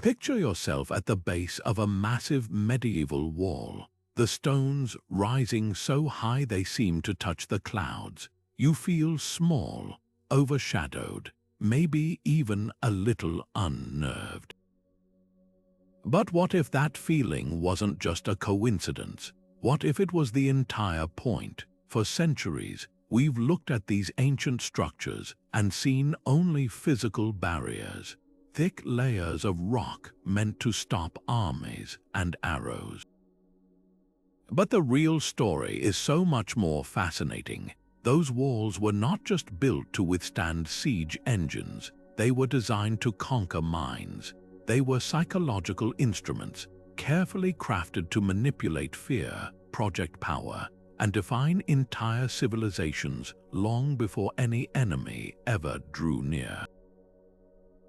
Picture yourself at the base of a massive medieval wall, the stones rising so high they seem to touch the clouds. You feel small, overshadowed, maybe even a little unnerved. But what if that feeling wasn't just a coincidence? What if it was the entire point? For centuries, we've looked at these ancient structures and seen only physical barriers, thick layers of rock meant to stop armies and arrows. But the real story is so much more fascinating. Those walls were not just built to withstand siege engines, they were designed to conquer minds. They were psychological instruments, carefully crafted to manipulate fear, project power, and define entire civilizations long before any enemy ever drew near.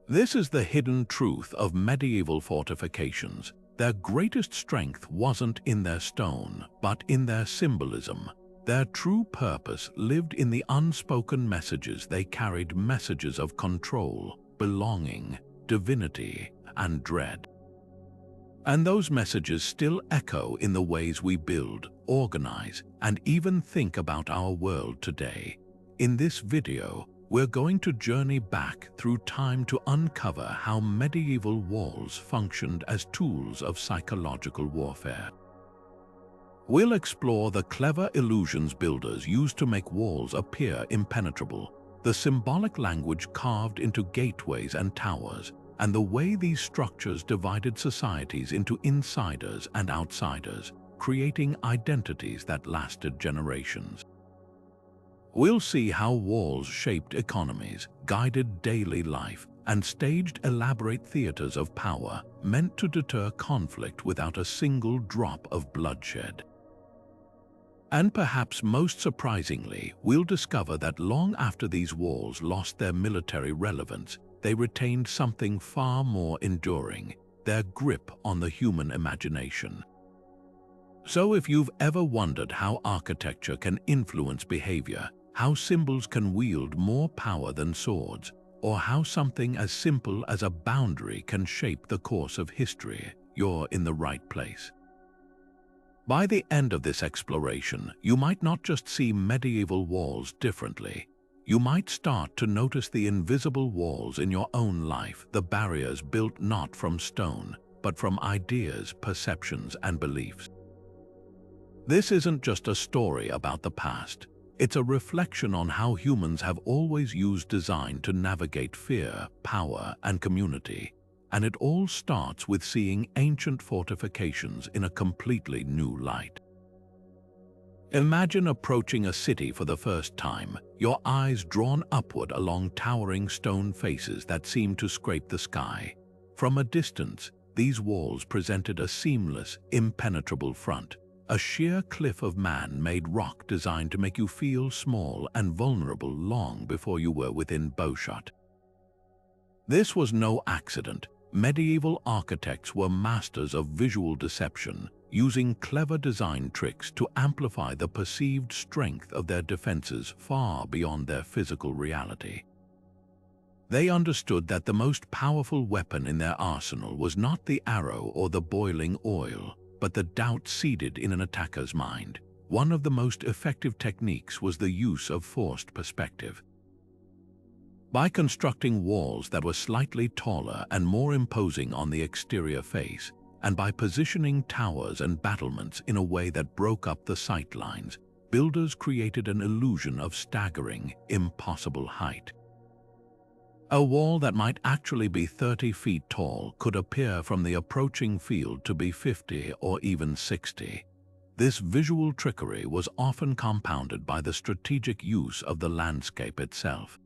This is the hidden truth of medieval fortifications. Their greatest strength wasn't in their stone, but in their symbolism. Their true purpose lived in the unspoken messages they carried, messages of control, belonging, divinity, and dread. And those messages still echo in the ways we build, organize, and even think about our world today. In this video, we're going to journey back through time to uncover how medieval walls functioned as tools of psychological warfare. We'll explore the clever illusions builders used to make walls appear impenetrable, the symbolic language carved into gateways and towers, and the way these structures divided societies into insiders and outsiders, creating identities that lasted generations. We'll see how walls shaped economies, guided daily life, and staged elaborate theaters of power meant to deter conflict without a single drop of bloodshed. And perhaps most surprisingly, we'll discover that long after these walls lost their military relevance, they retained something far more enduring: their grip on the human imagination. So if you've ever wondered how architecture can influence behavior, how symbols can wield more power than swords, or how something as simple as a boundary can shape the course of history, you're in the right place. By the end of this exploration, you might not just see medieval walls differently. You might start to notice the invisible walls in your own life, the barriers built not from stone, but from ideas, perceptions, and beliefs. This isn't just a story about the past. It's a reflection on how humans have always used design to navigate fear, power, and community. And it all starts with seeing ancient fortifications in a completely new light. Imagine approaching a city for the first time, your eyes drawn upward along towering stone faces that seem to scrape the sky. From a distance, these walls presented a seamless, impenetrable front, a sheer cliff of man-made rock designed to make you feel small and vulnerable long before you were within bowshot. This was no accident. Medieval architects were masters of visual deception, using clever design tricks to amplify the perceived strength of their defenses far beyond their physical reality. They understood that the most powerful weapon in their arsenal was not the arrow or the boiling oil, but the doubt seeded in an attacker's mind. One of the most effective techniques was the use of forced perspective. By constructing walls that were slightly taller and more imposing on the exterior face, and by positioning towers and battlements in a way that broke up the sightlines, builders created an illusion of staggering, impossible height. A wall that might actually be 30 feet tall could appear from the approaching field to be 50 or even 60. This visual trickery was often compounded by the strategic use of the landscape itself.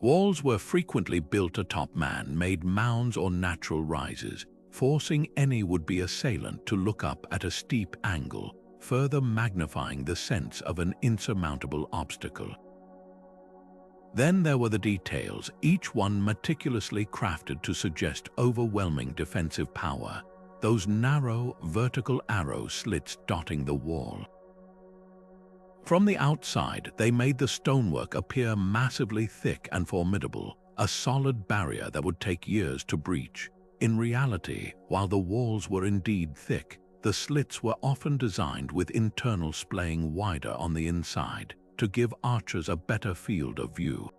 Walls were frequently built atop man-made mounds or natural rises, forcing any would-be assailant to look up at a steep angle, further magnifying the sense of an insurmountable obstacle. Then there were the details, each one meticulously crafted to suggest overwhelming defensive power, those narrow, vertical arrow slits dotting the wall. From the outside, they made the stonework appear massively thick and formidable, a solid barrier that would take years to breach. In reality, while the walls were indeed thick, the slits were often designed with internal splaying wider on the inside to give archers a better field of view.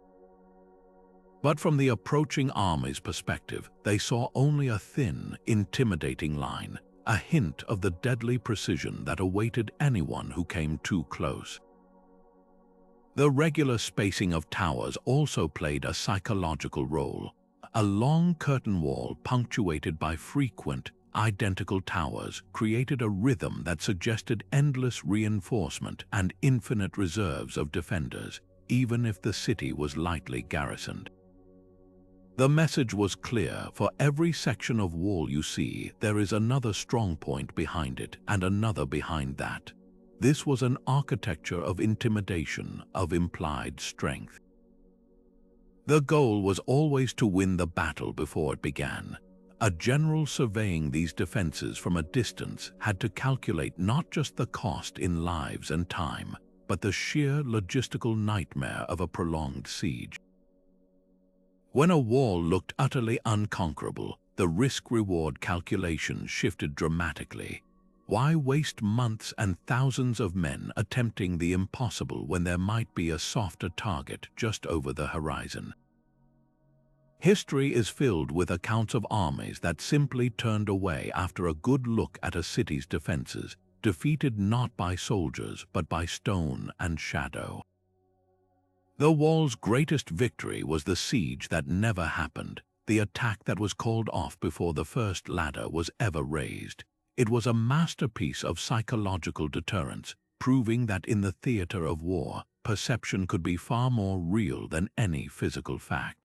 But from the approaching army's perspective, they saw only a thin, intimidating line, a hint of the deadly precision that awaited anyone who came too close. The regular spacing of towers also played a psychological role. A long curtain wall punctuated by frequent, identical towers created a rhythm that suggested endless reinforcement and infinite reserves of defenders, even if the city was lightly garrisoned. The message was clear: for every section of wall you see, there is another strong point behind it and another behind that. This was an architecture of intimidation, of implied strength. The goal was always to win the battle before it began. A general surveying these defenses from a distance had to calculate not just the cost in lives and time, but the sheer logistical nightmare of a prolonged siege. When a wall looked utterly unconquerable, the risk-reward calculation shifted dramatically. Why waste months and thousands of men attempting the impossible when there might be a softer target just over the horizon? History is filled with accounts of armies that simply turned away after a good look at a city's defenses, defeated not by soldiers but by stone and shadow. The wall's greatest victory was the siege that never happened, the attack that was called off before the first ladder was ever raised. It was a masterpiece of psychological deterrence, proving that in the theater of war, perception could be far more real than any physical fact.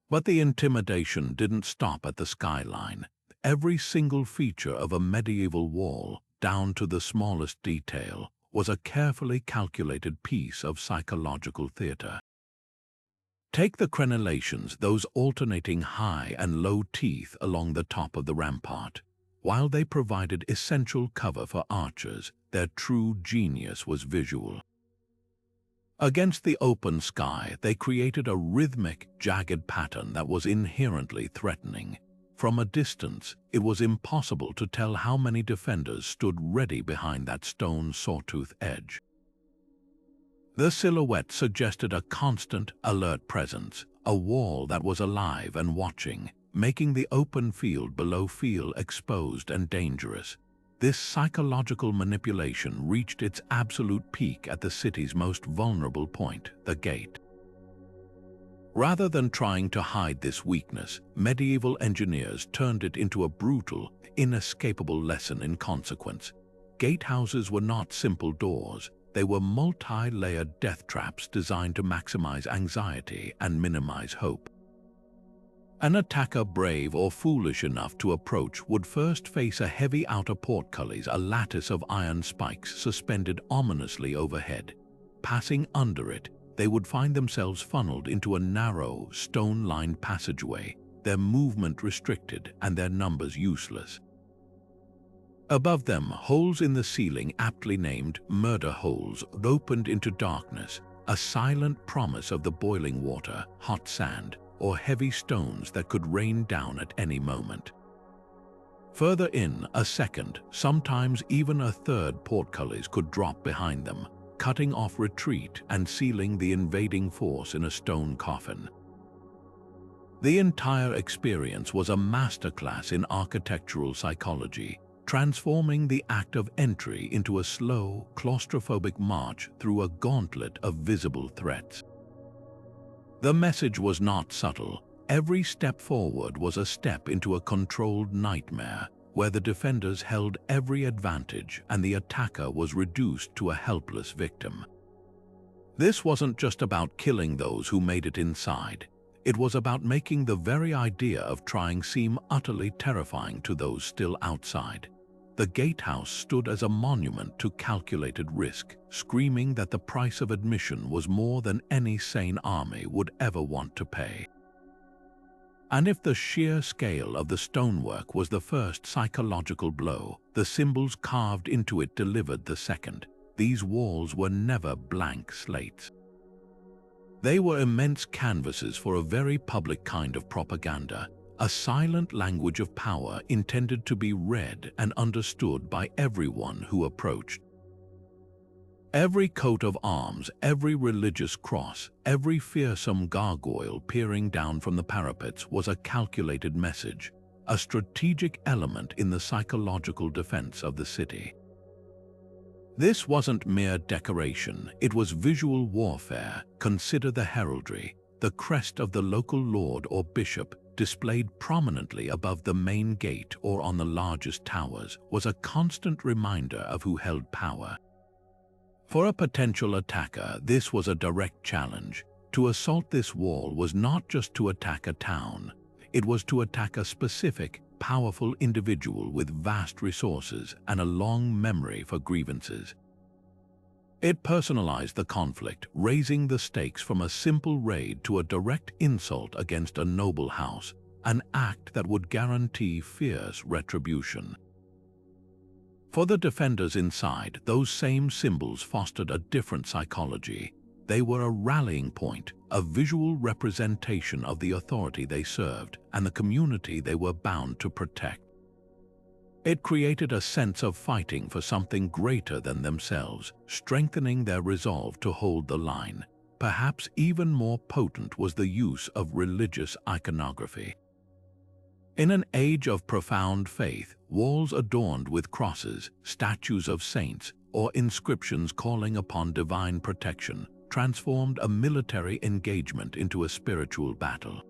But the intimidation didn't stop at the skyline. Every single feature of a medieval wall, down to the smallest detail, was a carefully calculated piece of psychological theater. Take the crenellations, those alternating high and low teeth along the top of the rampart. While they provided essential cover for archers, their true genius was visual. Against the open sky, they created a rhythmic, jagged pattern that was inherently threatening. From a distance, it was impossible to tell how many defenders stood ready behind that stone sawtooth edge. The silhouette suggested a constant, alert presence, a wall that was alive and watching, making the open field below feel exposed and dangerous. This psychological manipulation reached its absolute peak at the city's most vulnerable point, the gate. Rather than trying to hide this weakness, medieval engineers turned it into a brutal, inescapable lesson in consequence. Gatehouses were not simple doors. They were multi-layered death traps designed to maximize anxiety and minimize hope. An attacker brave or foolish enough to approach would first face a heavy outer portcullis, a lattice of iron spikes suspended ominously overhead. Passing under it, they would find themselves funneled into a narrow, stone-lined passageway, their movement restricted and their numbers useless. Above them, holes in the ceiling, aptly named murder holes, opened into darkness, a silent promise of the boiling water, hot sand, or heavy stones that could rain down at any moment. Further in, a second, sometimes even a third portcullis could drop behind them, cutting off retreat and sealing the invading force in a stone coffin. The entire experience was a masterclass in architectural psychology, transforming the act of entry into a slow, claustrophobic march through a gauntlet of visible threats. The message was not subtle. Every step forward was a step into a controlled nightmare, where the defenders held every advantage and the attacker was reduced to a helpless victim. This wasn't just about killing those who made it inside. It was about making the very idea of trying seem utterly terrifying to those still outside. The gatehouse stood as a monument to calculated risk, screaming that the price of admission was more than any sane army would ever want to pay. And if the sheer scale of the stonework was the first psychological blow, the symbols carved into it delivered the second. These walls were never blank slates. They were immense canvases for a very public kind of propaganda, a silent language of power intended to be read and understood by everyone who approached. Every coat of arms, every religious cross, every fearsome gargoyle peering down from the parapets was a calculated message, a strategic element in the psychological defense of the city. This wasn't mere decoration, it was visual warfare. Consider the heraldry. The crest of the local lord or bishop, displayed prominently above the main gate or on the largest towers, was a constant reminder of who held power. For a potential attacker, this was a direct challenge. To assault this wall was not just to attack a town, it was to attack a specific, powerful individual with vast resources and a long memory for grievances. It personalized the conflict, raising the stakes from a simple raid to a direct insult against a noble house, an act that would guarantee fierce retribution. For the defenders inside, those same symbols fostered a different psychology. They were a rallying point, a visual representation of the authority they served and the community they were bound to protect. It created a sense of fighting for something greater than themselves, strengthening their resolve to hold the line. Perhaps even more potent was the use of religious iconography. In an age of profound faith, walls adorned with crosses, statues of saints, or inscriptions calling upon divine protection transformed a military engagement into a spiritual battle.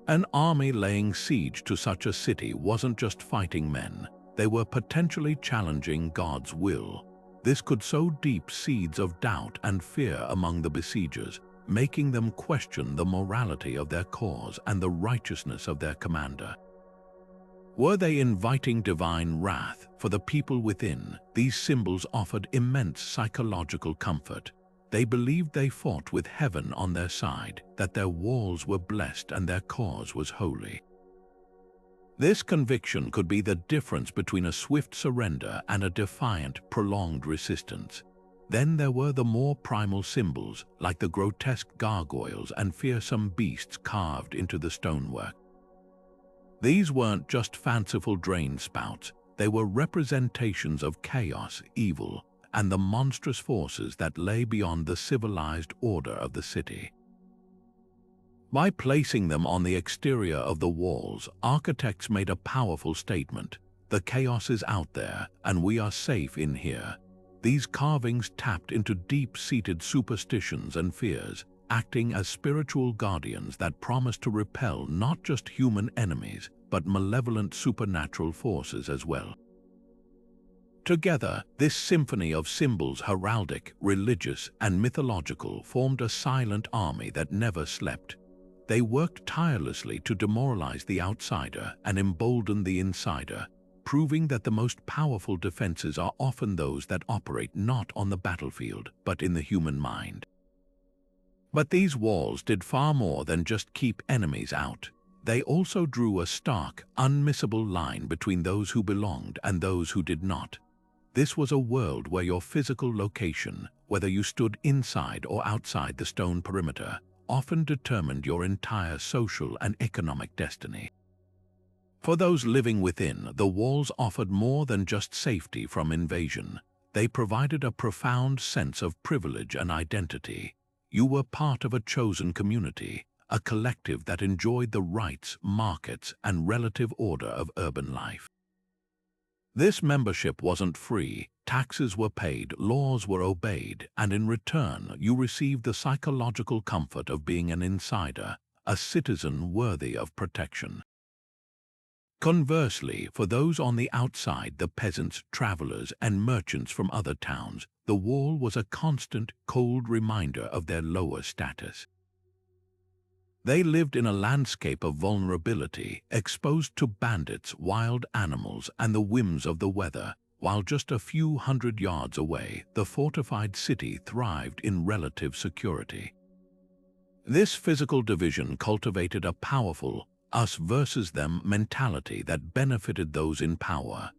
An army laying siege to such a city wasn't just fighting men, they were potentially challenging God's will. This could sow deep seeds of doubt and fear among the besiegers, making them question the morality of their cause and the righteousness of their commander. Were they inviting divine wrath for the people within? These symbols offered immense psychological comfort. They believed they fought with heaven on their side, that their walls were blessed and their cause was holy. This conviction could be the difference between a swift surrender and a defiant, prolonged resistance. Then there were the more primal symbols, like the grotesque gargoyles and fearsome beasts carved into the stonework. These weren't just fanciful drain spouts, they were representations of chaos, evil, and the monstrous forces that lay beyond the civilized order of the city. By placing them on the exterior of the walls, architects made a powerful statement. The chaos is out there, and we are safe in here. These carvings tapped into deep-seated superstitions and fears, acting as spiritual guardians that promised to repel not just human enemies, but malevolent supernatural forces as well. Together, this symphony of symbols, heraldic, religious, and mythological, formed a silent army that never slept. They worked tirelessly to demoralize the outsider and embolden the insider, proving that the most powerful defenses are often those that operate not on the battlefield, but in the human mind. But these walls did far more than just keep enemies out. They also drew a stark, unmissable line between those who belonged and those who did not. This was a world where your physical location, whether you stood inside or outside the stone perimeter, often determined your entire social and economic destiny. For those living within, the walls offered more than just safety from invasion. They provided a profound sense of privilege and identity. You were part of a chosen community, a collective that enjoyed the rights, markets, and relative order of urban life. This membership wasn't free. Taxes were paid, laws were obeyed, and in return you received the psychological comfort of being an insider, a citizen worthy of protection. Conversely, for those on the outside, the peasants, travelers, and merchants from other towns, the wall was a constant, cold reminder of their lower status. They lived in a landscape of vulnerability, exposed to bandits, wild animals, and the whims of the weather, while just a few hundred yards away, the fortified city thrived in relative security. This physical division cultivated a powerful us versus them mentality that benefited those in power.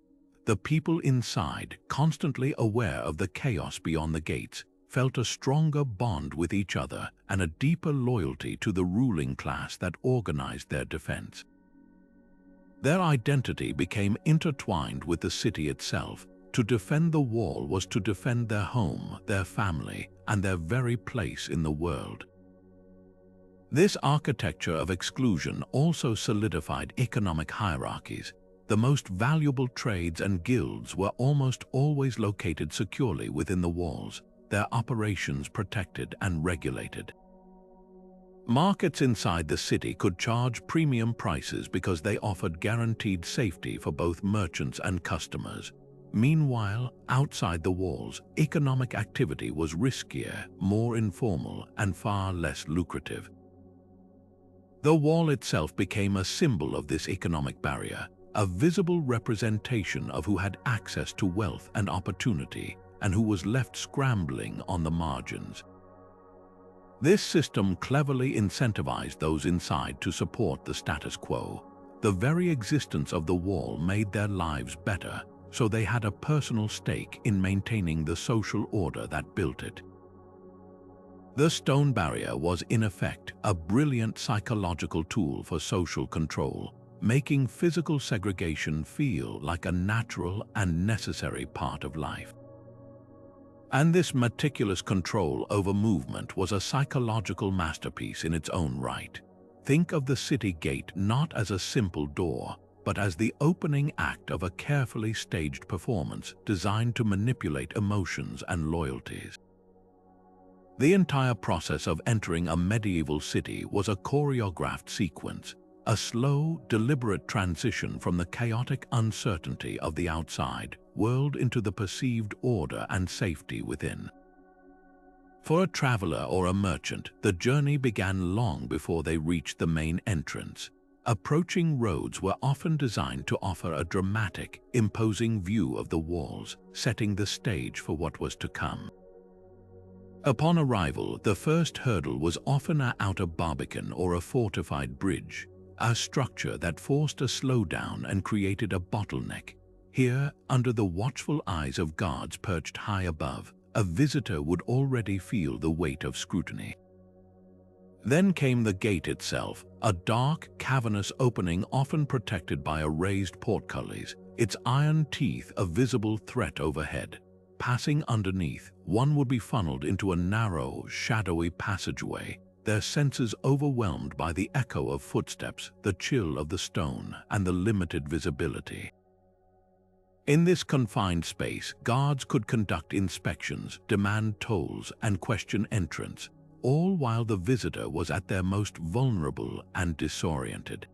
The people inside, constantly aware of the chaos beyond the gates, felt a stronger bond with each other and a deeper loyalty to the ruling class that organized their defense. Their identity became intertwined with the city itself. To defend the wall was to defend their home, their family, and their very place in the world. This architecture of exclusion also solidified economic hierarchies. The most valuable trades and guilds were almost always located securely within the walls, their operations protected and regulated. Markets inside the city could charge premium prices because they offered guaranteed safety for both merchants and customers. Meanwhile, outside the walls, economic activity was riskier, more informal, and far less lucrative. The wall itself became a symbol of this economic barrier, a visible representation of who had access to wealth and opportunity and who was left scrambling on the margins. This system cleverly incentivized those inside to support the status quo. The very existence of the wall made their lives better, so they had a personal stake in maintaining the social order that built it. The stone barrier was, in effect, a brilliant psychological tool for social control, making physical segregation feel like a natural and necessary part of life. And this meticulous control over movement was a psychological masterpiece in its own right. Think of the city gate not as a simple door, but as the opening act of a carefully staged performance designed to manipulate emotions and loyalties. The entire process of entering a medieval city was a choreographed sequence, a slow, deliberate transition from the chaotic uncertainty of the outside world into the perceived order and safety within. For a traveler or a merchant, the journey began long before they reached the main entrance. Approaching roads were often designed to offer a dramatic, imposing view of the walls, setting the stage for what was to come. Upon arrival, the first hurdle was often an outer barbican or a fortified bridge, a structure that forced a slowdown and created a bottleneck. Here, under the watchful eyes of guards perched high above, a visitor would already feel the weight of scrutiny. Then came the gate itself, a dark, cavernous opening often protected by a raised portcullis, its iron teeth a visible threat overhead. Passing underneath, one would be funneled into a narrow, shadowy passageway, their senses overwhelmed by the echo of footsteps, the chill of the stone, and the limited visibility. In this confined space, guards could conduct inspections, demand tolls, and question entrance, all while the visitor was at their most vulnerable and disoriented.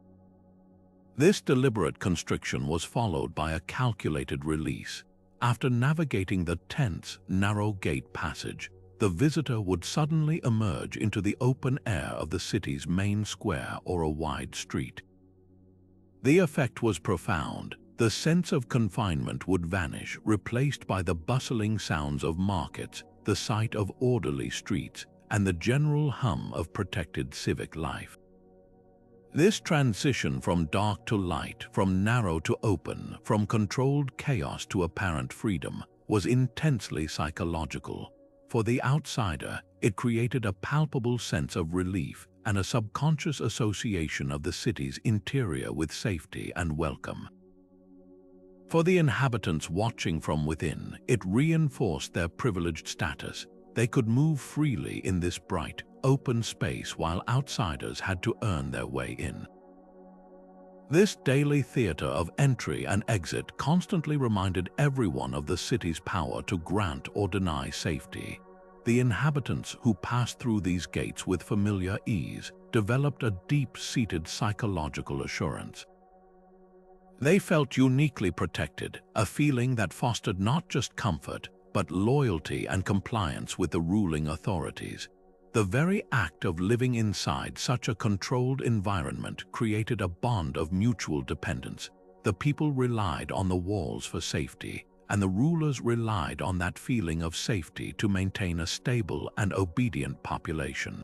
This deliberate constriction was followed by a calculated release. After navigating the tense, narrow gate passage, the visitor would suddenly emerge into the open air of the city's main square or a wide street. The effect was profound. The sense of confinement would vanish, replaced by the bustling sounds of markets, the sight of orderly streets, and the general hum of protected civic life. This transition from dark to light, from narrow to open, from controlled chaos to apparent freedom, was intensely psychological. For the outsider, it created a palpable sense of relief and a subconscious association of the city's interior with safety and welcome. For the inhabitants watching from within, it reinforced their privileged status. They could move freely in this bright, open space while outsiders had to earn their way in. This daily theater of entry and exit constantly reminded everyone of the city's power to grant or deny safety. The inhabitants who passed through these gates with familiar ease developed a deep-seated psychological assurance. They felt uniquely protected, a feeling that fostered not just comfort, but loyalty and compliance with the ruling authorities. The very act of living inside such a controlled environment created a bond of mutual dependence. The people relied on the walls for safety, and the rulers relied on that feeling of safety to maintain a stable and obedient population.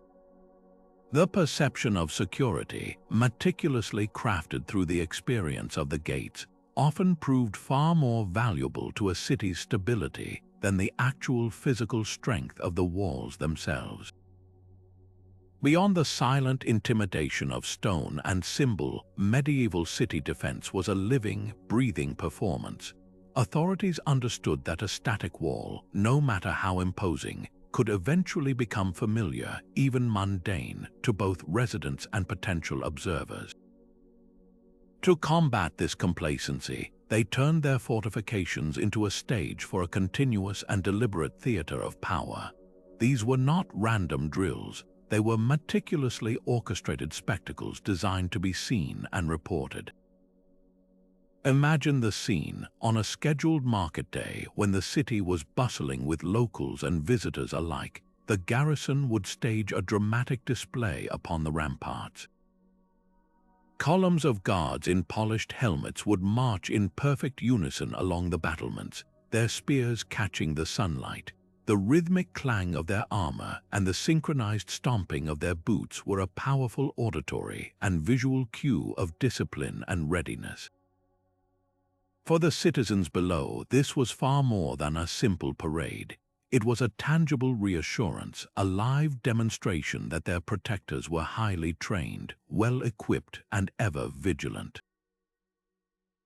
The perception of security, meticulously crafted through the experience of the gates, often proved far more valuable to a city's stability than the actual physical strength of the walls themselves. Beyond the silent intimidation of stone and symbol, medieval city defense was a living, breathing performance. Authorities understood that a static wall, no matter how imposing, could eventually become familiar, even mundane, to both residents and potential observers. To combat this complacency, they turned their fortifications into a stage for a continuous and deliberate theater of power. These were not random drills. They were meticulously orchestrated spectacles designed to be seen and reported. Imagine the scene on a scheduled market day when the city was bustling with locals and visitors alike. The garrison would stage a dramatic display upon the ramparts. Columns of guards in polished helmets would march in perfect unison along the battlements, their spears catching the sunlight. The rhythmic clang of their armor and the synchronized stomping of their boots were a powerful auditory and visual cue of discipline and readiness. For the citizens below, this was far more than a simple parade. It was a tangible reassurance, a live demonstration that their protectors were highly trained, well-equipped, and ever vigilant.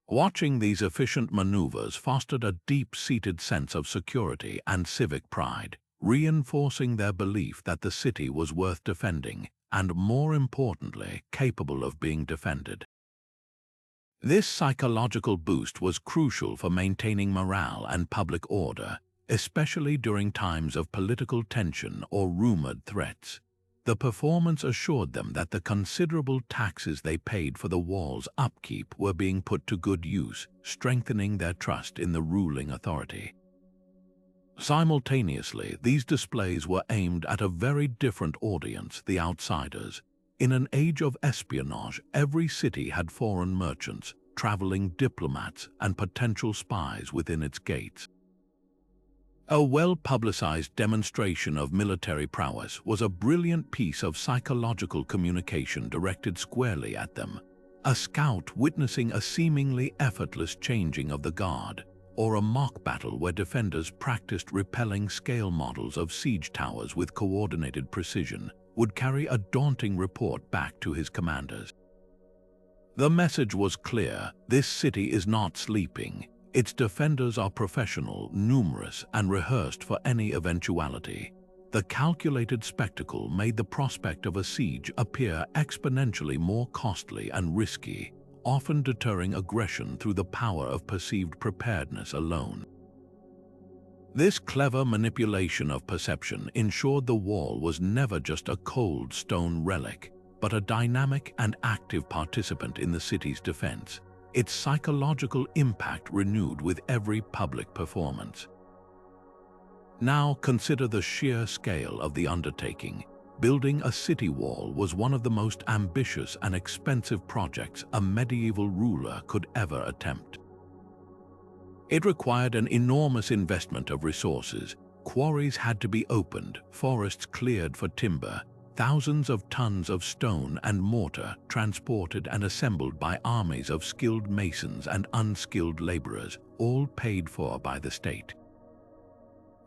Watching these efficient maneuvers fostered a deep-seated sense of security and civic pride, reinforcing their belief that the city was worth defending and, more importantly, capable of being defended. This psychological boost was crucial for maintaining morale and public order, especially during times of political tension or rumored threats. The performance assured them that the considerable taxes they paid for the wall's upkeep were being put to good use, strengthening their trust in the ruling authority. Simultaneously, these displays were aimed at a very different audience, the outsiders. In an age of espionage, every city had foreign merchants, traveling diplomats, and potential spies within its gates. A well-publicized demonstration of military prowess was a brilliant piece of psychological communication directed squarely at them. A scout witnessing a seemingly effortless changing of the guard, or a mock battle where defenders practiced repelling scale models of siege towers with coordinated precision, would carry a daunting report back to his commanders. The message was clear: this city is not sleeping. Its defenders are professional, numerous, and rehearsed for any eventuality. The calculated spectacle made the prospect of a siege appear exponentially more costly and risky, often deterring aggression through the power of perceived preparedness alone. This clever manipulation of perception ensured the wall was never just a cold stone relic, but a dynamic and active participant in the city's defense, its psychological impact renewed with every public performance. Now consider the sheer scale of the undertaking. Building a city wall was one of the most ambitious and expensive projects a medieval ruler could ever attempt. It required an enormous investment of resources. Quarries had to be opened, forests cleared for timber, thousands of tons of stone and mortar transported and assembled by armies of skilled masons and unskilled laborers, all paid for by the state.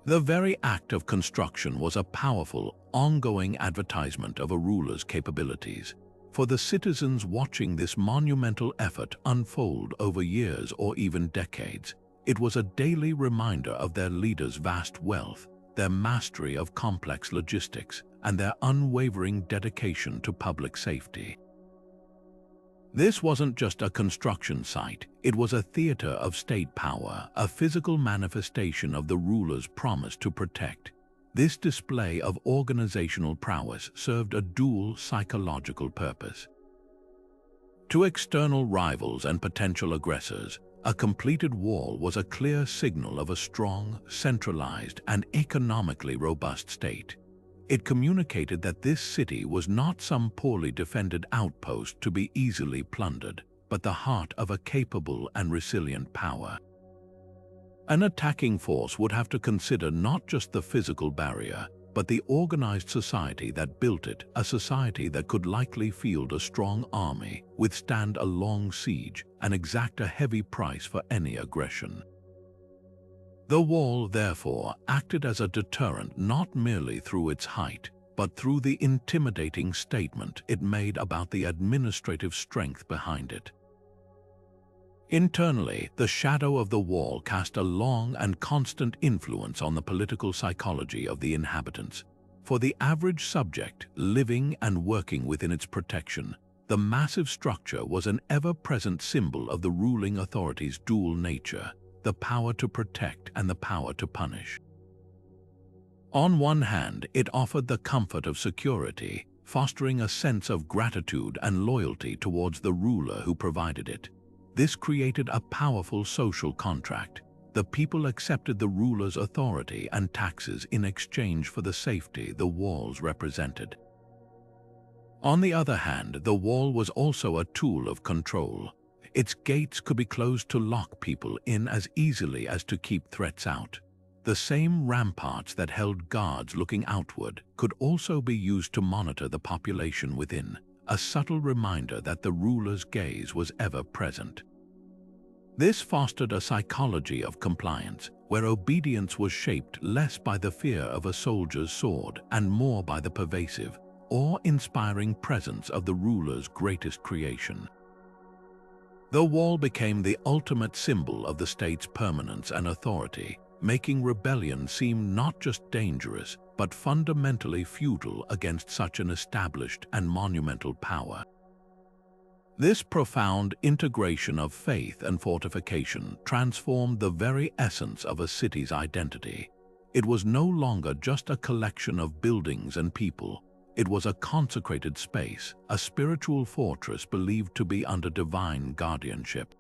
The very act of construction was a powerful, ongoing advertisement of a ruler's capabilities. For the citizens watching this monumental effort unfold over years or even decades, it was a daily reminder of their leader's vast wealth, their mastery of complex logistics, and their unwavering dedication to public safety. This wasn't just a construction site, it was a theater of state power, a physical manifestation of the ruler's promise to protect. This display of organizational prowess served a dual psychological purpose. To external rivals and potential aggressors, a completed wall was a clear signal of a strong, centralized, and economically robust state. It communicated that this city was not some poorly defended outpost to be easily plundered, but the heart of a capable and resilient power. An attacking force would have to consider not just the physical barrier, but the organized society that built it, a society that could likely field a strong army, withstand a long siege, and exact a heavy price for any aggression. The wall, therefore, acted as a deterrent not merely through its height, but through the intimidating statement it made about the administrative strength behind it. Internally, the shadow of the wall cast a long and constant influence on the political psychology of the inhabitants. For the average subject living and working within its protection, the massive structure was an ever-present symbol of the ruling authority's dual nature, the power to protect and the power to punish. On one hand, it offered the comfort of security, fostering a sense of gratitude and loyalty towards the ruler who provided it. This created a powerful social contract. The people accepted the ruler's authority and taxes in exchange for the safety the walls represented. On the other hand, the wall was also a tool of control. Its gates could be closed to lock people in as easily as to keep threats out. The same ramparts that held guards looking outward could also be used to monitor the population within, a subtle reminder that the ruler's gaze was ever present. This fostered a psychology of compliance, where obedience was shaped less by the fear of a soldier's sword and more by the pervasive, awe-inspiring presence of the ruler's greatest creation. The wall became the ultimate symbol of the state's permanence and authority, making rebellion seem not just dangerous, but fundamentally futile against such an established and monumental power. This profound integration of faith and fortification transformed the very essence of a city's identity. It was no longer just a collection of buildings and people. It was a consecrated space, a spiritual fortress believed to be under divine guardianship.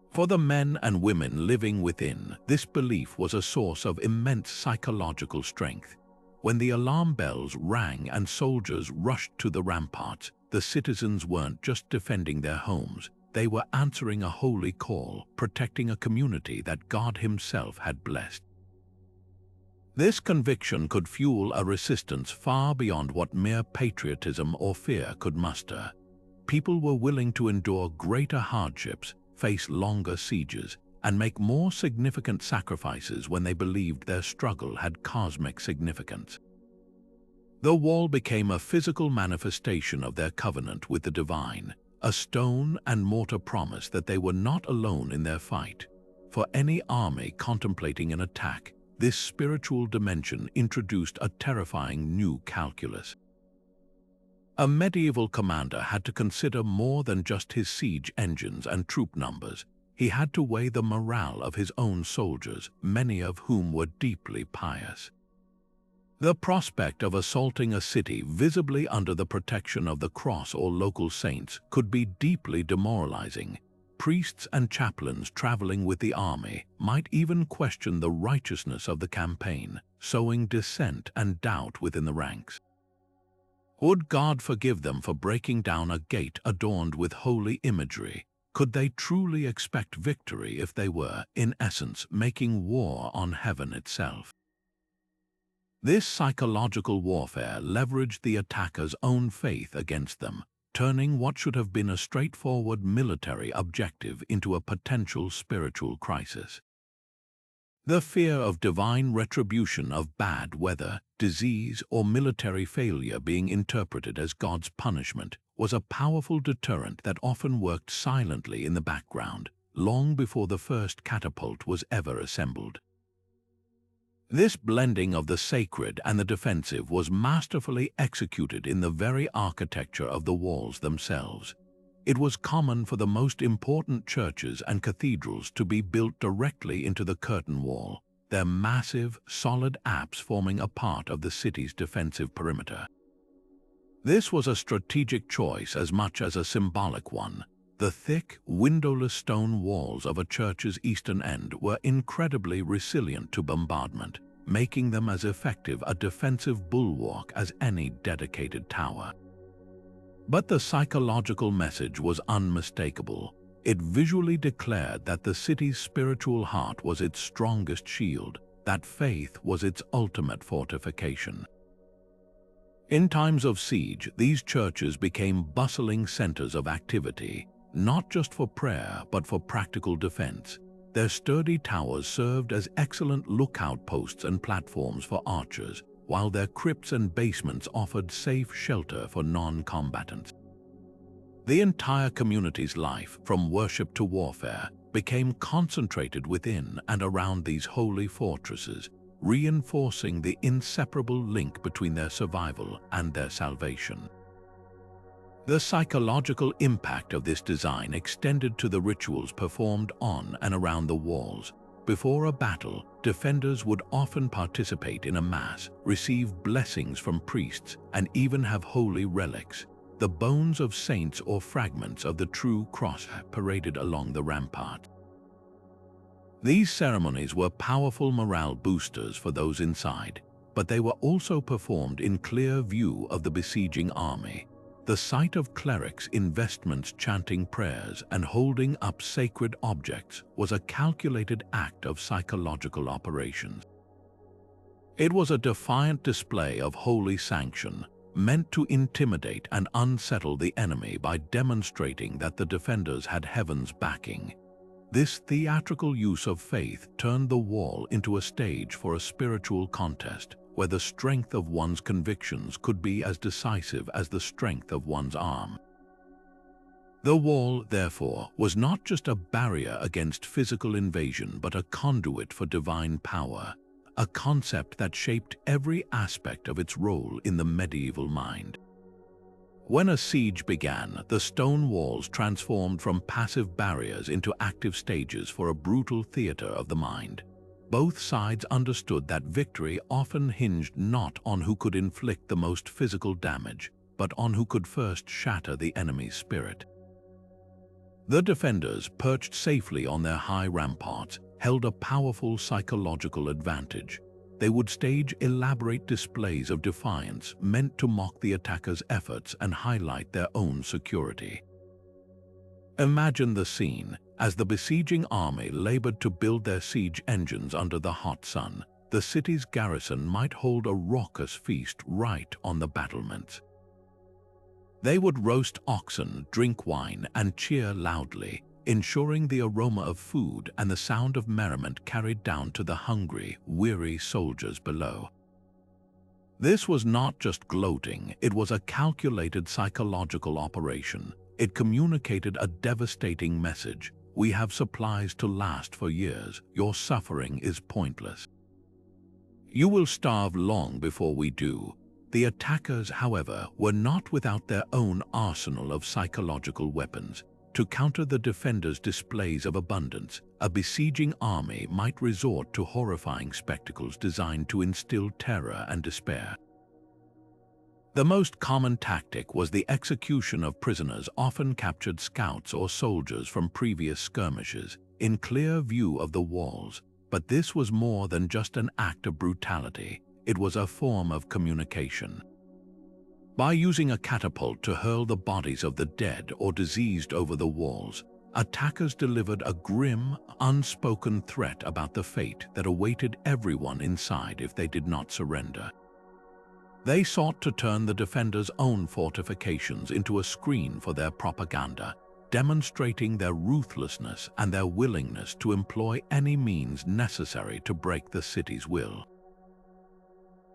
For the men and women living within, this belief was a source of immense psychological strength. When the alarm bells rang and soldiers rushed to the ramparts, the citizens weren't just defending their homes, they were answering a holy call, protecting a community that God Himself had blessed. This conviction could fuel a resistance far beyond what mere patriotism or fear could muster. People were willing to endure greater hardships, face longer sieges, and make more significant sacrifices when they believed their struggle had cosmic significance. The wall became a physical manifestation of their covenant with the divine, a stone and mortar promise that they were not alone in their fight. For any army contemplating an attack, this spiritual dimension introduced a terrifying new calculus. A medieval commander had to consider more than just his siege engines and troop numbers. He had to weigh the morale of his own soldiers, many of whom were deeply pious. The prospect of assaulting a city visibly under the protection of the cross or local saints could be deeply demoralizing. Priests and chaplains traveling with the army might even question the righteousness of the campaign, sowing dissent and doubt within the ranks. Would God forgive them for breaking down a gate adorned with holy imagery? Could they truly expect victory if they were, in essence, making war on heaven itself? This psychological warfare leveraged the attacker's own faith against them, turning what should have been a straightforward military objective into a potential spiritual crisis. The fear of divine retribution of bad weather, disease, or military failure being interpreted as God's punishment was a powerful deterrent that often worked silently in the background, long before the first catapult was ever assembled. This blending of the sacred and the defensive was masterfully executed in the very architecture of the walls themselves. It was common for the most important churches and cathedrals to be built directly into the curtain wall, their massive, solid apse forming a part of the city's defensive perimeter. This was a strategic choice as much as a symbolic one. The thick, windowless stone walls of a church's eastern end were incredibly resilient to bombardment, making them as effective a defensive bulwark as any dedicated tower. But the psychological message was unmistakable. It visually declared that the city's spiritual heart was its strongest shield, that faith was its ultimate fortification. In times of siege, these churches became bustling centers of activity, not just for prayer but for practical defense. Their sturdy towers served as excellent lookout posts and platforms for archers, while their crypts and basements offered safe shelter for non-combatants. The entire community's life, from worship to warfare, became concentrated within and around these holy fortresses, reinforcing the inseparable link between their survival and their salvation. The psychological impact of this design extended to the rituals performed on and around the walls. Before a battle, defenders would often participate in a mass, receive blessings from priests, and even have holy relics, the bones of saints or fragments of the true cross, paraded along the rampart. These ceremonies were powerful morale boosters for those inside, but they were also performed in clear view of the besieging army. The sight of clerics in vestments chanting prayers and holding up sacred objects was a calculated act of psychological operations. It was a defiant display of holy sanction, meant to intimidate and unsettle the enemy by demonstrating that the defenders had heaven's backing. This theatrical use of faith turned the wall into a stage for a spiritual contest, where the strength of one's convictions could be as decisive as the strength of one's arm. The wall, therefore, was not just a barrier against physical invasion but a conduit for divine power, a concept that shaped every aspect of its role in the medieval mind. When a siege began, the stone walls transformed from passive barriers into active stages for a brutal theater of the mind. Both sides understood that victory often hinged not on who could inflict the most physical damage, but on who could first shatter the enemy's spirit. The defenders, perched safely on their high ramparts, held a powerful psychological advantage. They would stage elaborate displays of defiance meant to mock the attackers' efforts and highlight their own security. Imagine the scene. As the besieging army labored to build their siege engines under the hot sun, the city's garrison might hold a raucous feast right on the battlements. They would roast oxen, drink wine, and cheer loudly, ensuring the aroma of food and the sound of merriment carried down to the hungry, weary soldiers below. This was not just gloating, it was a calculated psychological operation. It communicated a devastating message. We have supplies to last for years. Your suffering is pointless. You will starve long before we do. The attackers, however, were not without their own arsenal of psychological weapons. To counter the defenders' displays of abundance, a besieging army might resort to horrifying spectacles designed to instill terror and despair. The most common tactic was the execution of prisoners, often captured scouts or soldiers from previous skirmishes, in clear view of the walls. But this was more than just an act of brutality. It was a form of communication. By using a catapult to hurl the bodies of the dead or diseased over the walls, attackers delivered a grim, unspoken threat about the fate that awaited everyone inside if they did not surrender. They sought to turn the defenders' own fortifications into a screen for their propaganda, demonstrating their ruthlessness and their willingness to employ any means necessary to break the city's will.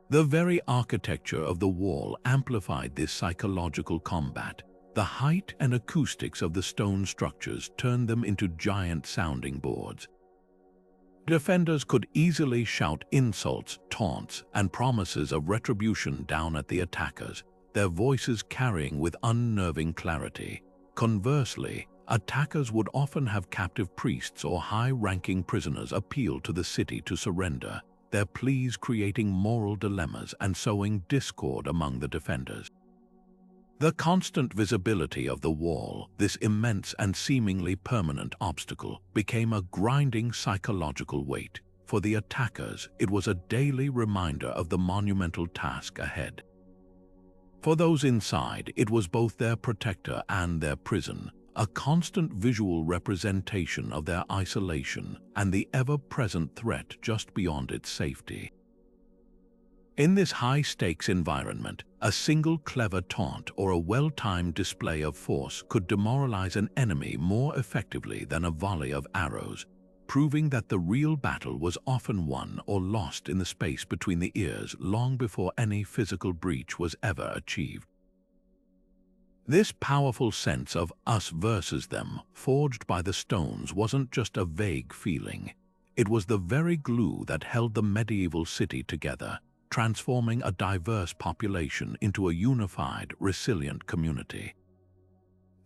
The very architecture of the wall amplified this psychological combat. The height and acoustics of the stone structures turned them into giant sounding boards. Defenders could easily shout insults, taunts, and promises of retribution down at the attackers, their voices carrying with unnerving clarity. Conversely, attackers would often have captive priests or high-ranking prisoners appeal to the city to surrender, their pleas creating moral dilemmas and sowing discord among the defenders. The constant visibility of the wall, this immense and seemingly permanent obstacle, became a grinding psychological weight. For the attackers, it was a daily reminder of the monumental task ahead. For those inside, it was both their protector and their prison, a constant visual representation of their isolation and the ever-present threat just beyond its safety. In this high-stakes environment, a single clever taunt or a well-timed display of force could demoralize an enemy more effectively than a volley of arrows. proving that the real battle was often won or lost in the space between the ears long before any physical breach was ever achieved. This powerful sense of us versus them, forged by the stones, wasn't just a vague feeling. It was the very glue that held the medieval city together, transforming a diverse population into a unified, resilient community.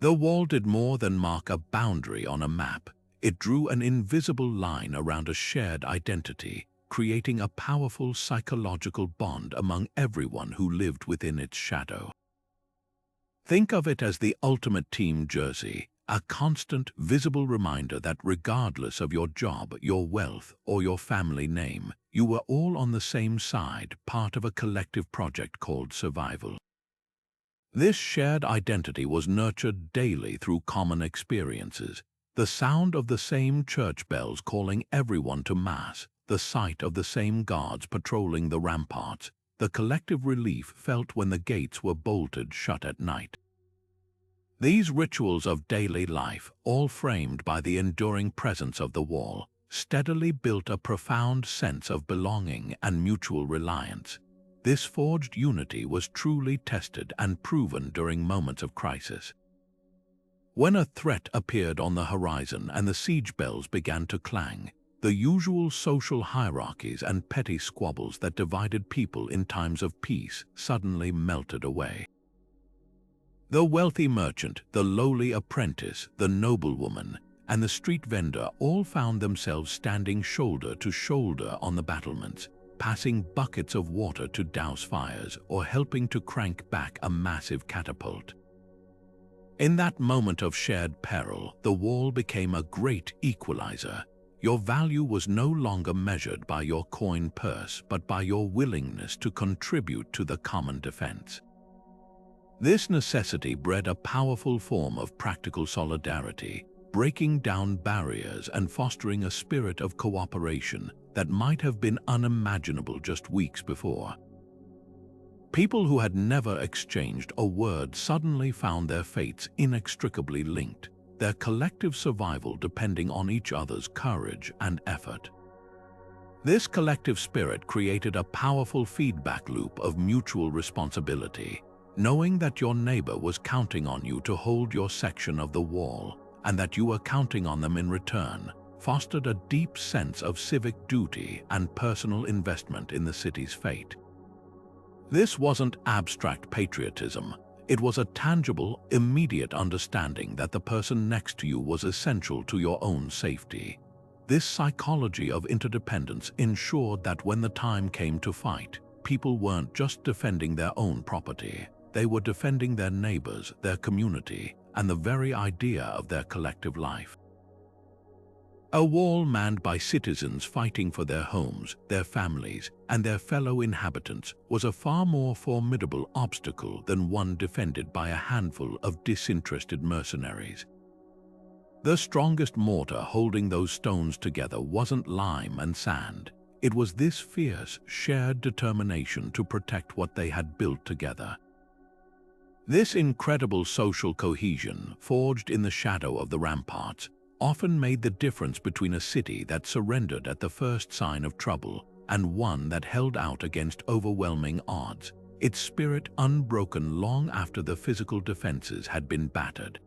The wall did more than mark a boundary on a map. It drew an invisible line around a shared identity, creating a powerful psychological bond among everyone who lived within its shadow. Think of it as the ultimate team jersey, a constant, visible reminder that regardless of your job, your wealth, or your family name, you were all on the same side, part of a collective project called survival. This shared identity was nurtured daily through common experiences. The sound of the same church bells calling everyone to Mass, the sight of the same guards patrolling the ramparts, the collective relief felt when the gates were bolted shut at night. These rituals of daily life, all framed by the enduring presence of the wall, steadily built a profound sense of belonging and mutual reliance. This forged unity was truly tested and proven during moments of crisis. When a threat appeared on the horizon and the siege bells began to clang, the usual social hierarchies and petty squabbles that divided people in times of peace suddenly melted away. The wealthy merchant, the lowly apprentice, the noblewoman, and the street vendor all found themselves standing shoulder to shoulder on the battlements, passing buckets of water to douse fires or helping to crank back a massive catapult. In that moment of shared peril, the wall became a great equalizer. Your value was no longer measured by your coin purse, but by your willingness to contribute to the common defense. This necessity bred a powerful form of practical solidarity, breaking down barriers and fostering a spirit of cooperation that might have been unimaginable just weeks before. People who had never exchanged a word suddenly found their fates inextricably linked, their collective survival depending on each other's courage and effort. This collective spirit created a powerful feedback loop of mutual responsibility, knowing that your neighbor was counting on you to hold your section of the wall, and that you were counting on them in return, fostered a deep sense of civic duty and personal investment in the city's fate. This wasn't abstract patriotism. It was a tangible, immediate understanding that the person next to you was essential to your own safety. This psychology of interdependence ensured that when the time came to fight, people weren't just defending their own property. They were defending their neighbors, their community, and the very idea of their collective life. A wall manned by citizens fighting for their homes, their families, and their fellow inhabitants was a far more formidable obstacle than one defended by a handful of disinterested mercenaries. The strongest mortar holding those stones together wasn't lime and sand. It was this fierce, shared determination to protect what they had built together. This incredible social cohesion, forged in the shadow of the ramparts, often made the difference between a city that surrendered at the first sign of trouble and one that held out against overwhelming odds, its spirit unbroken long after the physical defenses had been battered.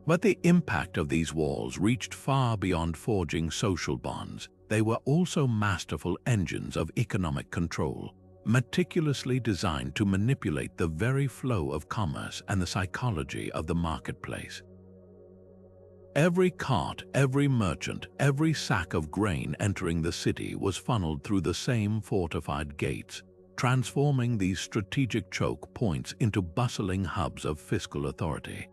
But the impact of these walls reached far beyond forging social bonds. They were also masterful engines of economic control, meticulously designed to manipulate the very flow of commerce and the psychology of the marketplace. Every cart, every merchant, every sack of grain entering the city was funneled through the same fortified gates, transforming these strategic choke points into bustling hubs of fiscal authority.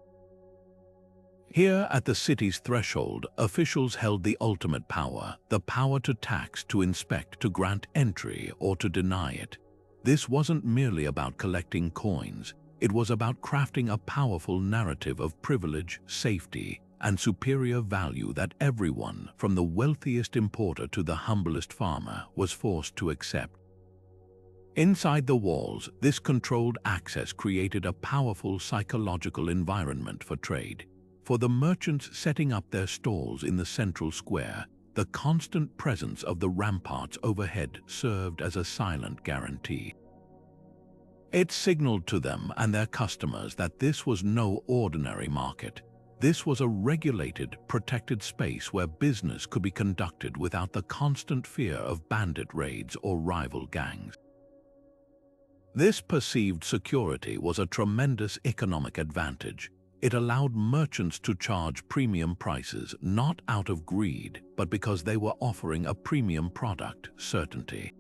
Here at the city's threshold, officials held the ultimate power, the power to tax, to inspect, to grant entry, or to deny it. This wasn't merely about collecting coins. It was about crafting a powerful narrative of privilege, safety, and superior value that everyone, from the wealthiest importer to the humblest farmer, was forced to accept. Inside the walls, this controlled access created a powerful psychological environment for trade. For the merchants setting up their stalls in the central square, the constant presence of the ramparts overhead served as a silent guarantee. It signaled to them and their customers that this was no ordinary market. This was a regulated, protected space where business could be conducted without the constant fear of bandit raids or rival gangs. This perceived security was a tremendous economic advantage. It allowed merchants to charge premium prices not out of greed, but because they were offering a premium product, certainty.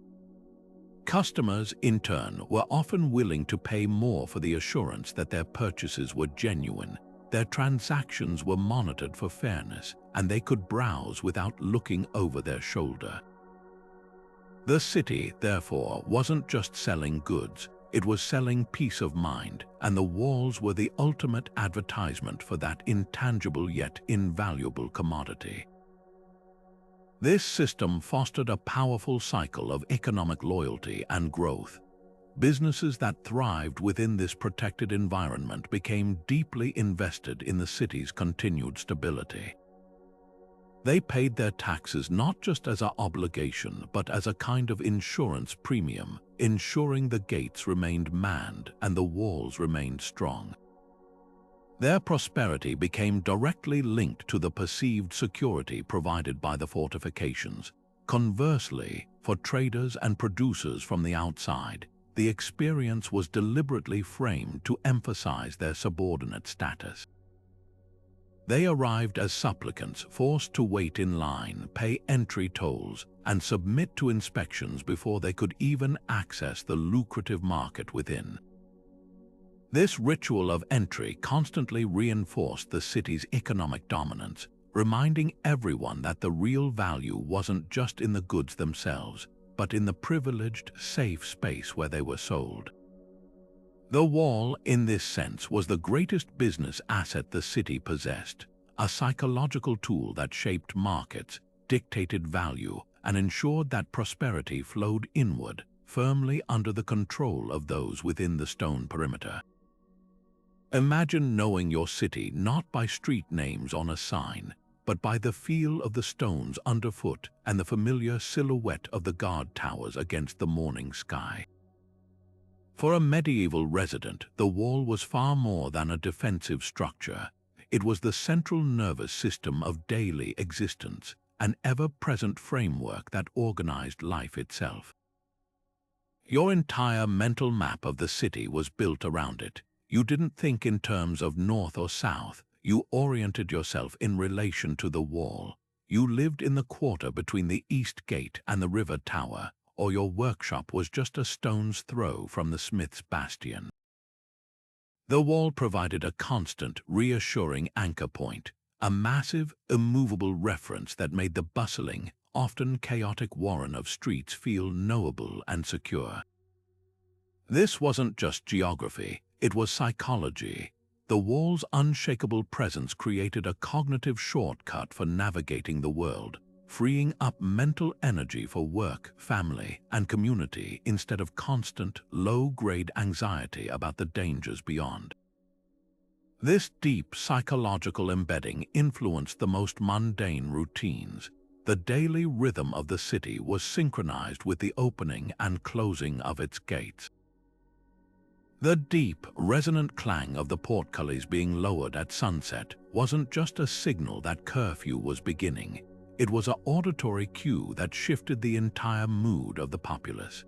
Customers, in turn, were often willing to pay more for the assurance that their purchases were genuine. Their transactions were monitored for fairness, and they could browse without looking over their shoulder. The city, therefore, wasn't just selling goods, it was selling peace of mind, and the walls were the ultimate advertisement for that intangible yet invaluable commodity. This system fostered a powerful cycle of economic loyalty and growth. Businesses that thrived within this protected environment became deeply invested in the city's continued stability. They paid their taxes not just as an obligation, but as a kind of insurance premium, ensuring the gates remained manned and the walls remained strong. Their prosperity became directly linked to the perceived security provided by the fortifications. Conversely, for traders and producers from the outside, the experience was deliberately framed to emphasize their subordinate status. They arrived as supplicants, forced to wait in line, pay entry tolls, and submit to inspections before they could even access the lucrative market within. This ritual of entry constantly reinforced the city's economic dominance, reminding everyone that the real value wasn't just in the goods themselves, but in the privileged, safe space where they were sold. The wall, in this sense, was the greatest business asset the city possessed, a psychological tool that shaped markets, dictated value, and ensured that prosperity flowed inward, firmly under the control of those within the stone perimeter. Imagine knowing your city not by street names on a sign, but by the feel of the stones underfoot and the familiar silhouette of the guard towers against the morning sky. For a medieval resident, the wall was far more than a defensive structure. It was the central nervous system of daily existence, an ever-present framework that organized life itself. Your entire mental map of the city was built around it. You didn't think in terms of north or south. You oriented yourself in relation to the wall. You lived in the quarter between the East Gate and the River Tower, or your workshop was just a stone's throw from the smith's bastion. The wall provided a constant, reassuring anchor point, a massive, immovable reference that made the bustling, often chaotic warren of streets feel knowable and secure. This wasn't just geography, it was psychology. The wall's unshakable presence created a cognitive shortcut for navigating the world, freeing up mental energy for work, family, and community instead of constant, low-grade anxiety about the dangers beyond. This deep psychological embedding influenced the most mundane routines. The daily rhythm of the city was synchronized with the opening and closing of its gates. The deep, resonant clang of the portcullis being lowered at sunset wasn't just a signal that curfew was beginning. It was an auditory cue that shifted the entire mood of the populace.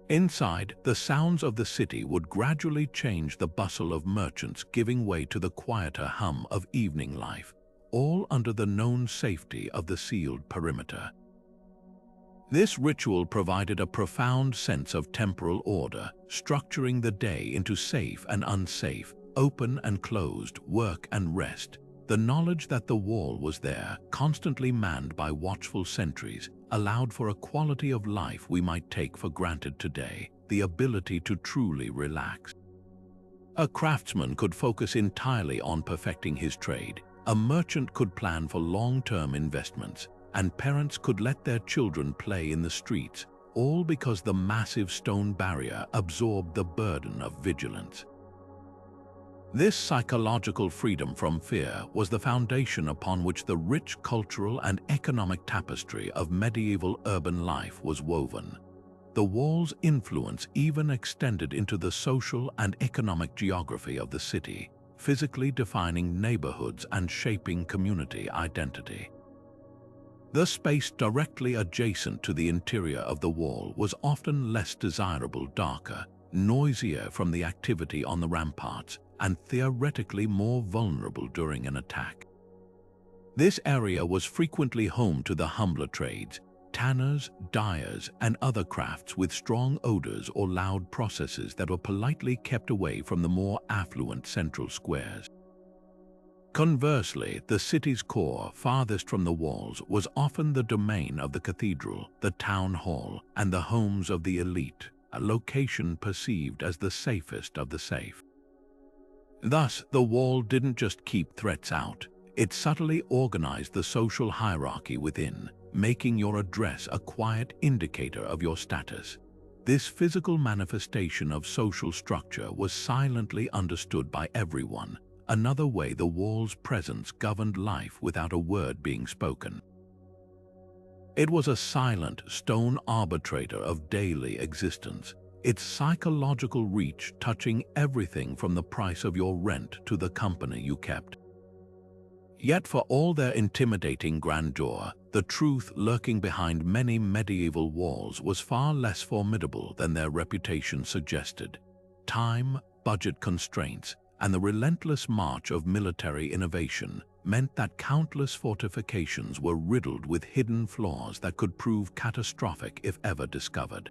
Inside, the sounds of the city would gradually change the bustle of merchants, giving way to the quieter hum of evening life, all under the known safety of the sealed perimeter. This ritual provided a profound sense of temporal order, structuring the day into safe and unsafe, open and closed, work and rest. The knowledge that the wall was there, constantly manned by watchful sentries, allowed for a quality of life we might take for granted today, the ability to truly relax. A craftsman could focus entirely on perfecting his trade, a merchant could plan for long-term investments, and parents could let their children play in the streets, all because the massive stone barrier absorbed the burden of vigilance. This psychological freedom from fear was the foundation upon which the rich cultural and economic tapestry of medieval urban life was woven. The wall's influence even extended into the social and economic geography of the city, physically defining neighborhoods and shaping community identity. The space directly adjacent to the interior of the wall was often less desirable, darker, noisier from the activity on the ramparts, and theoretically more vulnerable during an attack. This area was frequently home to the humbler trades, tanners, dyers, and other crafts with strong odors or loud processes that were politely kept away from the more affluent central squares. Conversely, the city's core, farthest from the walls, was often the domain of the cathedral, the town hall, and the homes of the elite, a location perceived as the safest of the safe. Thus, the wall didn't just keep threats out, it subtly organized the social hierarchy within, making your address a quiet indicator of your status. This physical manifestation of social structure was silently understood by everyone, another way the wall's presence governed life without a word being spoken. It was a silent, stone arbitrator of daily existence, its psychological reach touching everything from the price of your rent to the company you kept. Yet for all their intimidating grandeur, the truth lurking behind many medieval walls was far less formidable than their reputation suggested. Time, budget constraints, and the relentless march of military innovation meant that countless fortifications were riddled with hidden flaws that could prove catastrophic if ever discovered.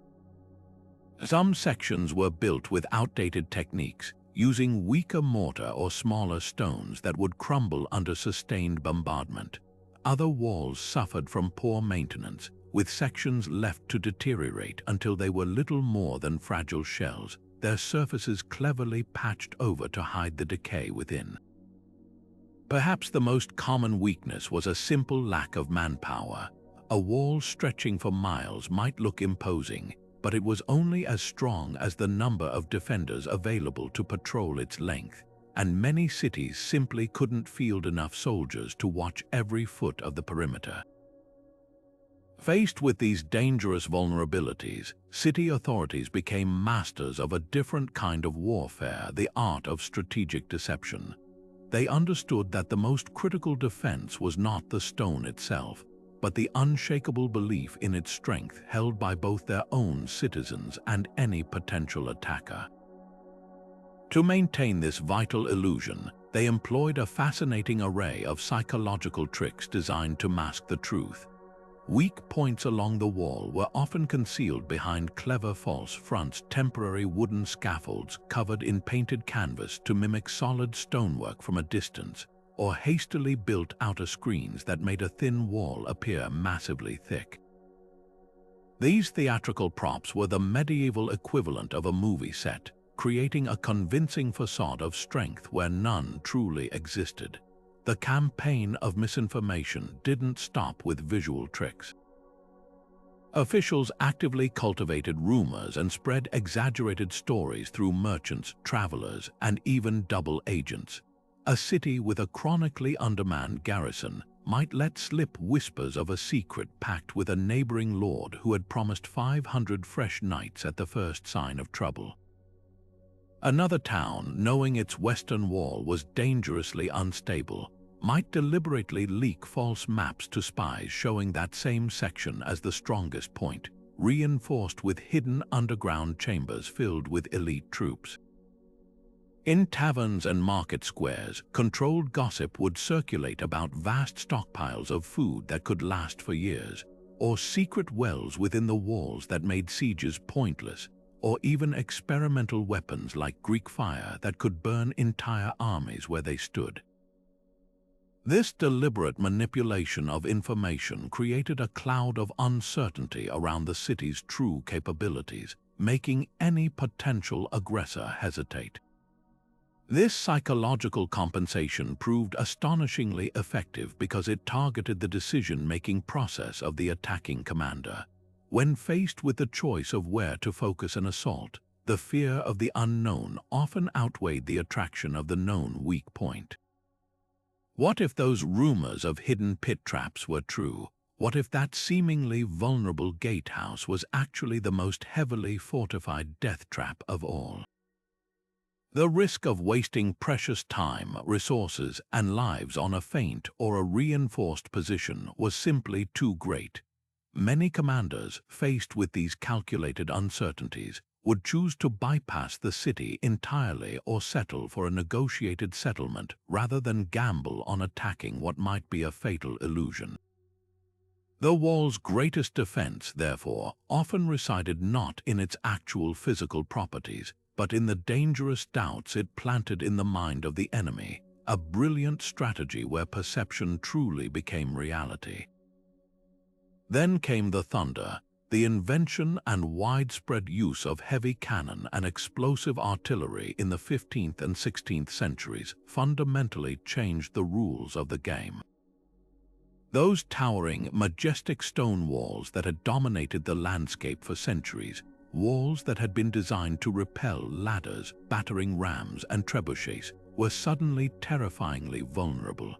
Some sections were built with outdated techniques, using weaker mortar or smaller stones that would crumble under sustained bombardment. Other walls suffered from poor maintenance, with sections left to deteriorate until they were little more than fragile shells, their surfaces cleverly patched over to hide the decay within. Perhaps the most common weakness was a simple lack of manpower. A wall stretching for miles might look imposing, but it was only as strong as the number of defenders available to patrol its length, and many cities simply couldn't field enough soldiers to watch every foot of the perimeter. Faced with these dangerous vulnerabilities, city authorities became masters of a different kind of warfare, the art of strategic deception. They understood that the most critical defense was not the stone itself, but the unshakable belief in its strength held by both their own citizens and any potential attacker. To maintain this vital illusion, they employed a fascinating array of psychological tricks designed to mask the truth. Weak points along the wall were often concealed behind clever false fronts, temporary wooden scaffolds covered in painted canvas to mimic solid stonework from a distance, or hastily built outer screens that made a thin wall appear massively thick. These theatrical props were the medieval equivalent of a movie set, creating a convincing facade of strength where none truly existed. The campaign of misinformation didn't stop with visual tricks. Officials actively cultivated rumors and spread exaggerated stories through merchants, travelers, and even double agents. A city with a chronically undermanned garrison might let slip whispers of a secret pact with a neighboring lord who had promised 500 fresh knights at the first sign of trouble. Another town, knowing its western wall was dangerously unstable, might deliberately leak false maps to spies showing that same section as the strongest point, reinforced with hidden underground chambers filled with elite troops. In taverns and market squares, controlled gossip would circulate about vast stockpiles of food that could last for years, or secret wells within the walls that made sieges pointless, or even experimental weapons like Greek fire that could burn entire armies where they stood. This deliberate manipulation of information created a cloud of uncertainty around the city's true capabilities, making any potential aggressor hesitate. This psychological compensation proved astonishingly effective because it targeted the decision-making process of the attacking commander. When faced with the choice of where to focus an assault, the fear of the unknown often outweighed the attraction of the known weak point. What if those rumors of hidden pit traps were true? What if that seemingly vulnerable gatehouse was actually the most heavily fortified death trap of all? The risk of wasting precious time, resources, and lives on a feint or a reinforced position was simply too great. Many commanders, faced with these calculated uncertainties, would choose to bypass the city entirely or settle for a negotiated settlement rather than gamble on attacking what might be a fatal illusion. The wall's greatest defense, therefore, often resided not in its actual physical properties, but in the dangerous doubts it planted in the mind of the enemy, a brilliant strategy where perception truly became reality. Then came the thunder. The invention and widespread use of heavy cannon and explosive artillery in the 15th and 16th centuries fundamentally changed the rules of the game. Those towering, majestic stone walls that had dominated the landscape for centuries, walls that had been designed to repel ladders, battering rams, and trebuchets, were suddenly terrifyingly vulnerable.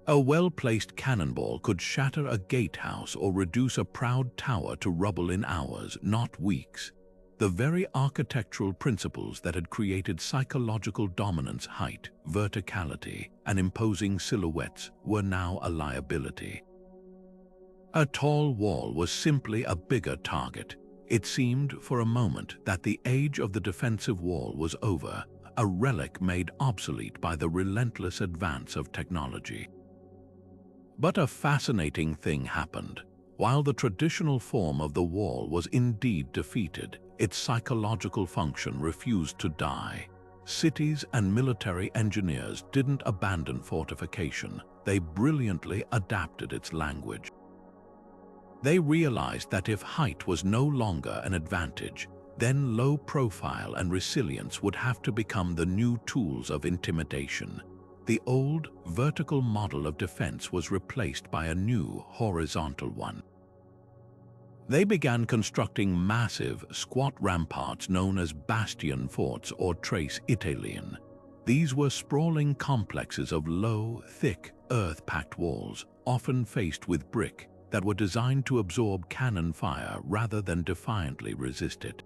A well-placed cannonball could shatter a gatehouse or reduce a proud tower to rubble in hours, not weeks. The very architectural principles that had created psychological dominance, height, verticality, and imposing silhouettes were now a liability. A tall wall was simply a bigger target. It seemed for a moment that the age of the defensive wall was over, a relic made obsolete by the relentless advance of technology. But a fascinating thing happened. While the traditional form of the wall was indeed defeated, its psychological function refused to die. Cities and military engineers didn't abandon fortification, they brilliantly adapted its language. They realized that if height was no longer an advantage, then low profile and resilience would have to become the new tools of intimidation. The old, vertical model of defense was replaced by a new, horizontal one. They began constructing massive, squat ramparts known as bastion forts or trace Italian. These were sprawling complexes of low, thick, earth-packed walls, often faced with brick, that were designed to absorb cannon fire rather than defiantly resist it.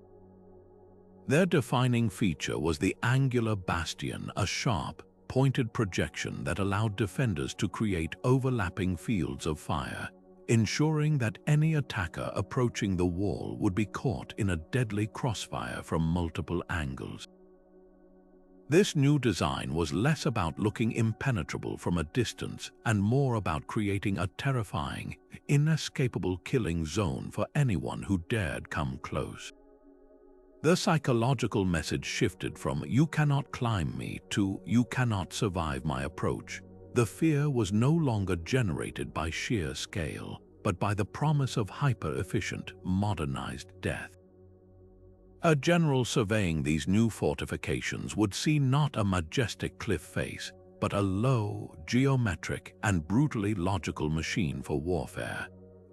Their defining feature was the angular bastion, a sharp, pointed projection that allowed defenders to create overlapping fields of fire, ensuring that any attacker approaching the wall would be caught in a deadly crossfire from multiple angles. This new design was less about looking impenetrable from a distance and more about creating a terrifying, inescapable killing zone for anyone who dared come close. The psychological message shifted from "you cannot climb me" to "you cannot survive my approach." The fear was no longer generated by sheer scale, but by the promise of hyper-efficient, modernized death. A general surveying these new fortifications would see not a majestic cliff face, but a low, geometric, and brutally logical machine for warfare.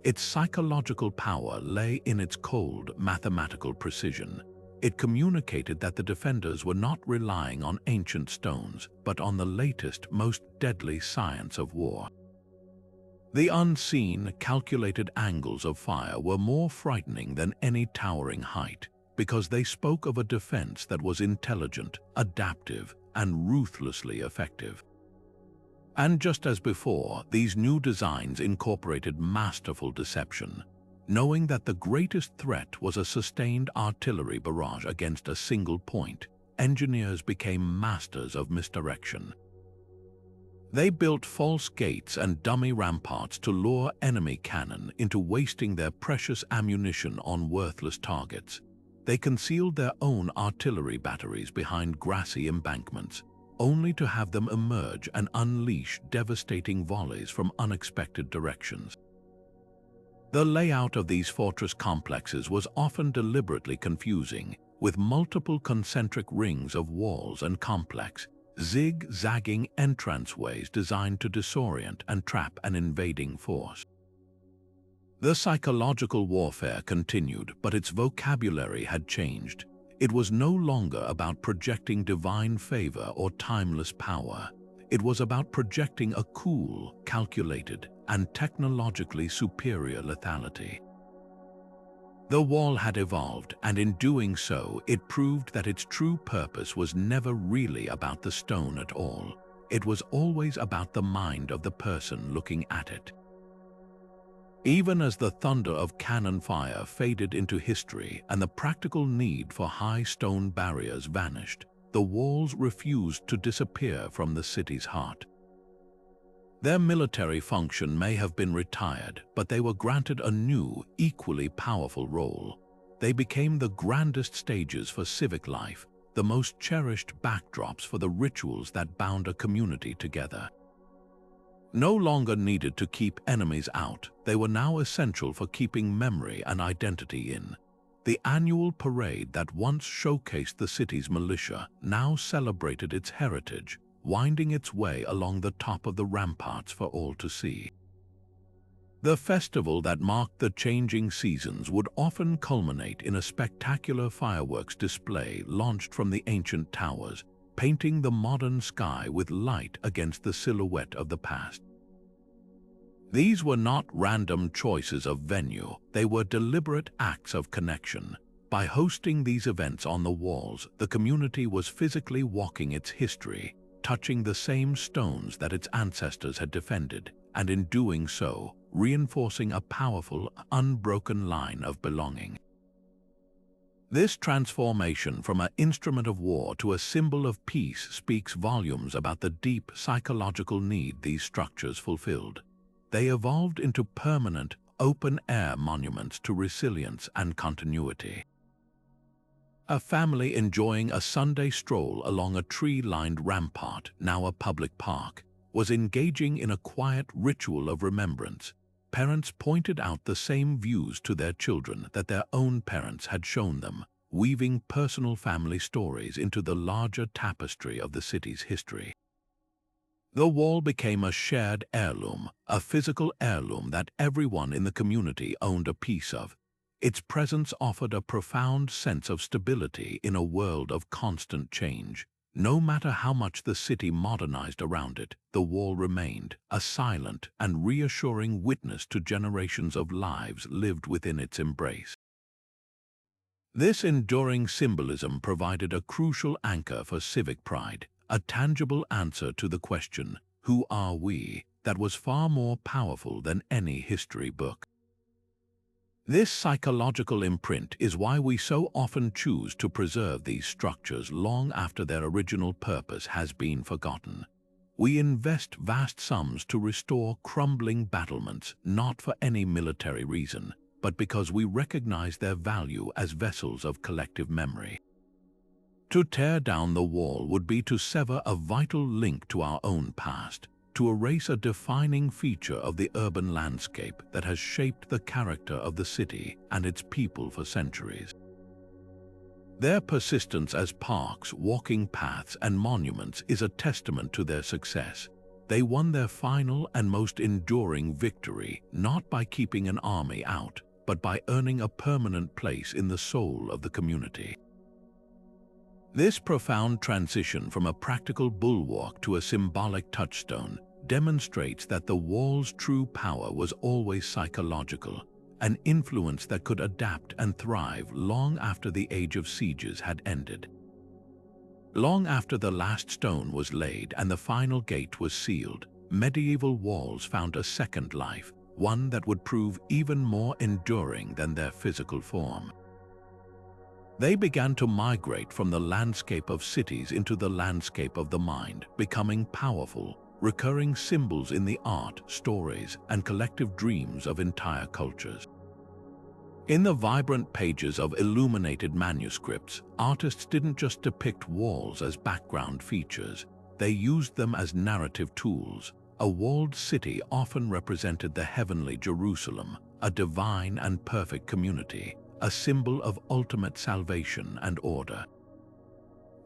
Its psychological power lay in its cold, mathematical precision. It communicated that the defenders were not relying on ancient stones, but on the latest, most deadly science of war. The unseen, calculated angles of fire were more frightening than any towering height, because they spoke of a defense that was intelligent, adaptive, and ruthlessly effective. And just as before, these new designs incorporated masterful deception. Knowing that the greatest threat was a sustained artillery barrage against a single point, engineers became masters of misdirection. They built false gates and dummy ramparts to lure enemy cannon into wasting their precious ammunition on worthless targets. They concealed their own artillery batteries behind grassy embankments, only to have them emerge and unleash devastating volleys from unexpected directions. The layout of these fortress complexes was often deliberately confusing, with multiple concentric rings of walls and complex, zig-zagging entranceways designed to disorient and trap an invading force. The psychological warfare continued, but its vocabulary had changed. It was no longer about projecting divine favor or timeless power. It was about projecting a cool, calculated, and technologically superior lethality. The wall had evolved, and in doing so, it proved that its true purpose was never really about the stone at all. It was always about the mind of the person looking at it. Even as the thunder of cannon fire faded into history and the practical need for high stone barriers vanished, the walls refused to disappear from the city's heart. Their military function may have been retired, but they were granted a new, equally powerful role. They became the grandest stages for civic life, the most cherished backdrops for the rituals that bound a community together. No longer needed to keep enemies out, they were now essential for keeping memory and identity in. The annual parade that once showcased the city's militia now celebrated its heritage, winding its way along the top of the ramparts for all to see. The festival that marked the changing seasons would often culminate in a spectacular fireworks display launched from the ancient towers, painting the modern sky with light against the silhouette of the past. These were not random choices of venue, they were deliberate acts of connection. By hosting these events on the walls, the community was physically walking its history, touching the same stones that its ancestors had defended, and in doing so, reinforcing a powerful, unbroken line of belonging. This transformation from an instrument of war to a symbol of peace speaks volumes about the deep psychological need these structures fulfilled. They evolved into permanent, open-air monuments to resilience and continuity. A family enjoying a Sunday stroll along a tree-lined rampart, now a public park, was engaging in a quiet ritual of remembrance. Parents pointed out the same views to their children that their own parents had shown them, weaving personal family stories into the larger tapestry of the city's history. The wall became a shared heirloom, a physical heirloom that everyone in the community owned a piece of. Its presence offered a profound sense of stability in a world of constant change. No matter how much the city modernized around it, the wall remained, a silent and reassuring witness to generations of lives lived within its embrace. This enduring symbolism provided a crucial anchor for civic pride, a tangible answer to the question, "Who are we?" that was far more powerful than any history book. This psychological imprint is why we so often choose to preserve these structures long after their original purpose has been forgotten. We invest vast sums to restore crumbling battlements, not for any military reason, but because we recognize their value as vessels of collective memory. To tear down the wall would be to sever a vital link to our own past, to erase a defining feature of the urban landscape that has shaped the character of the city and its people for centuries. Their persistence as parks, walking paths, and monuments is a testament to their success. They won their final and most enduring victory not by keeping an army out, but by earning a permanent place in the soul of the community. This profound transition from a practical bulwark to a symbolic touchstone demonstrates that the wall's true power was always psychological, an influence that could adapt and thrive long after the age of sieges had ended. Long after the last stone was laid and the final gate was sealed, medieval walls found a second life, one that would prove even more enduring than their physical form. They began to migrate from the landscape of cities into the landscape of the mind, becoming powerful, recurring symbols in the art, stories, and collective dreams of entire cultures. In the vibrant pages of illuminated manuscripts, artists didn't just depict walls as background features, they used them as narrative tools. A walled city often represented the heavenly Jerusalem, a divine and perfect community, a symbol of ultimate salvation and order.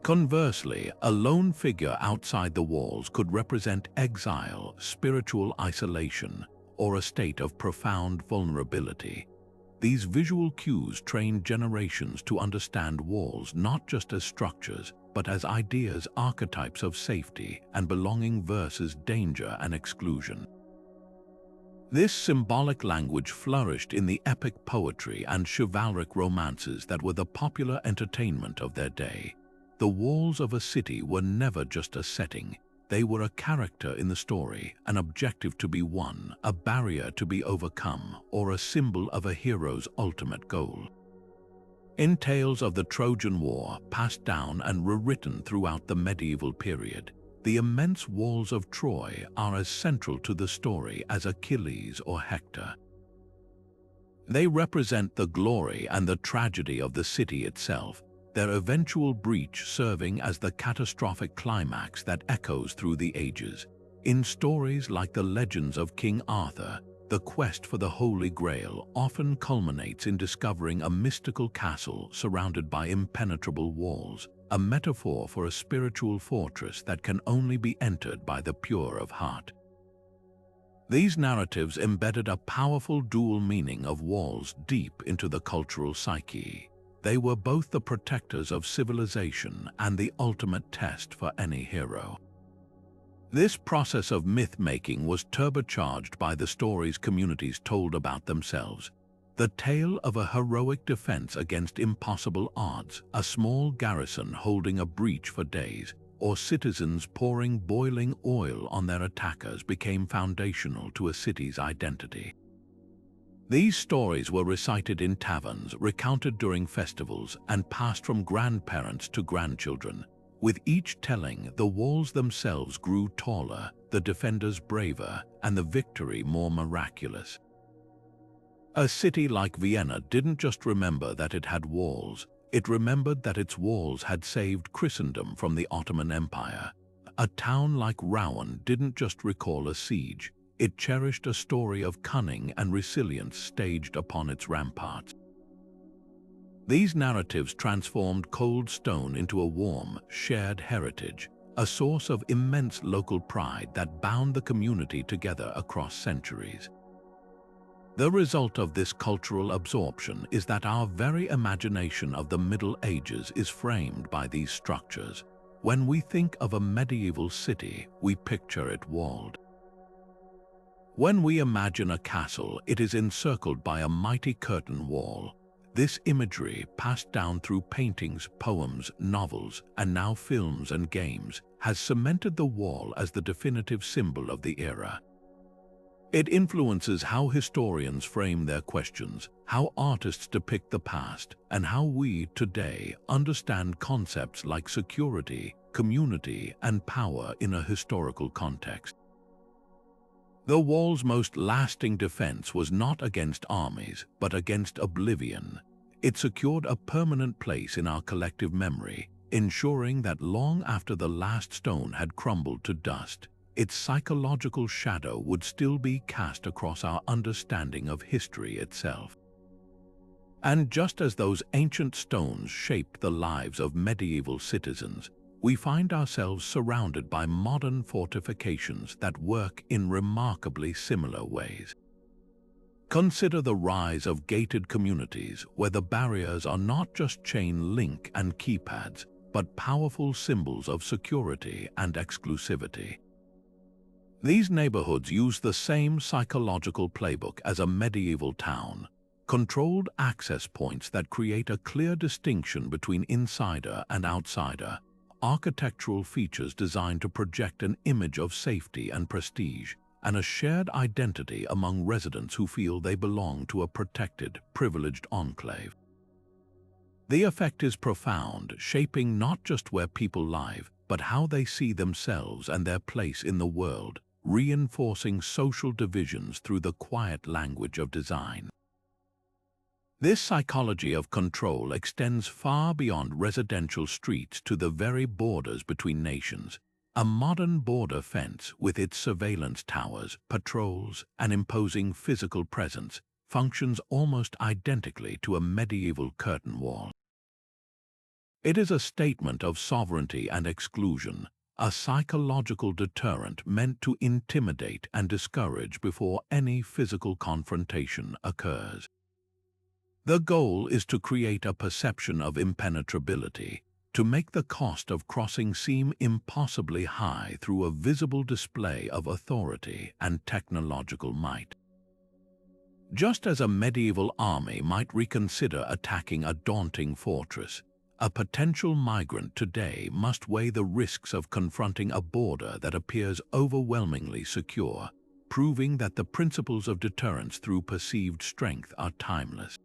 Conversely, a lone figure outside the walls could represent exile, spiritual isolation, or a state of profound vulnerability. These visual cues trained generations to understand walls not just as structures, but as ideas, archetypes of safety and belonging versus danger and exclusion. This symbolic language flourished in the epic poetry and chivalric romances that were the popular entertainment of their day. The walls of a city were never just a setting. They were a character in the story, an objective to be won, a barrier to be overcome, or a symbol of a hero's ultimate goal. In tales of the Trojan War, passed down and rewritten throughout the medieval period, the immense walls of Troy are as central to the story as Achilles or Hector. They represent the glory and the tragedy of the city itself, their eventual breach serving as the catastrophic climax that echoes through the ages. In stories like the legends of King Arthur, the quest for the Holy Grail often culminates in discovering a mystical castle surrounded by impenetrable walls, a metaphor for a spiritual fortress that can only be entered by the pure of heart. These narratives embedded a powerful dual meaning of walls deep into the cultural psyche. They were both the protectors of civilization and the ultimate test for any hero. This process of myth-making was turbocharged by the stories communities told about themselves. The tale of a heroic defense against impossible odds, a small garrison holding a breach for days, or citizens pouring boiling oil on their attackers became foundational to a city's identity. These stories were recited in taverns, recounted during festivals, and passed from grandparents to grandchildren. With each telling, the walls themselves grew taller, the defenders braver, and the victory more miraculous. A city like Vienna didn't just remember that it had walls, it remembered that its walls had saved Christendom from the Ottoman Empire. A town like Rouen didn't just recall a siege, it cherished a story of cunning and resilience staged upon its ramparts. These narratives transformed cold stone into a warm, shared heritage, a source of immense local pride that bound the community together across centuries. The result of this cultural absorption is that our very imagination of the Middle Ages is framed by these structures. When we think of a medieval city, we picture it walled. When we imagine a castle, it is encircled by a mighty curtain wall. This imagery, passed down through paintings, poems, novels, and now films and games, has cemented the wall as the definitive symbol of the era. It influences how historians frame their questions, how artists depict the past, and how we, today, understand concepts like security, community, and power in a historical context. The wall's most lasting defense was not against armies, but against oblivion. It secured a permanent place in our collective memory, ensuring that long after the last stone had crumbled to dust, its psychological shadow would still be cast across our understanding of history itself. And just as those ancient stones shaped the lives of medieval citizens, we find ourselves surrounded by modern fortifications that work in remarkably similar ways. Consider the rise of gated communities where the barriers are not just chain link and keypads, but powerful symbols of security and exclusivity. These neighborhoods use the same psychological playbook as a medieval town, controlled access points that create a clear distinction between insider and outsider, architectural features designed to project an image of safety and prestige, and a shared identity among residents who feel they belong to a protected, privileged enclave. The effect is profound, shaping not just where people live, but how they see themselves and their place in the world, reinforcing social divisions through the quiet language of design. This psychology of control extends far beyond residential streets to the very borders between nations. A modern border fence with its surveillance towers, patrols, and imposing physical presence functions almost identically to a medieval curtain wall. It is a statement of sovereignty and exclusion, a psychological deterrent meant to intimidate and discourage before any physical confrontation occurs. The goal is to create a perception of impenetrability, to make the cost of crossing seem impossibly high through a visible display of authority and technological might. Just as a medieval army might reconsider attacking a daunting fortress, a potential migrant today must weigh the risks of confronting a border that appears overwhelmingly secure, proving that the principles of deterrence through perceived strength are timeless.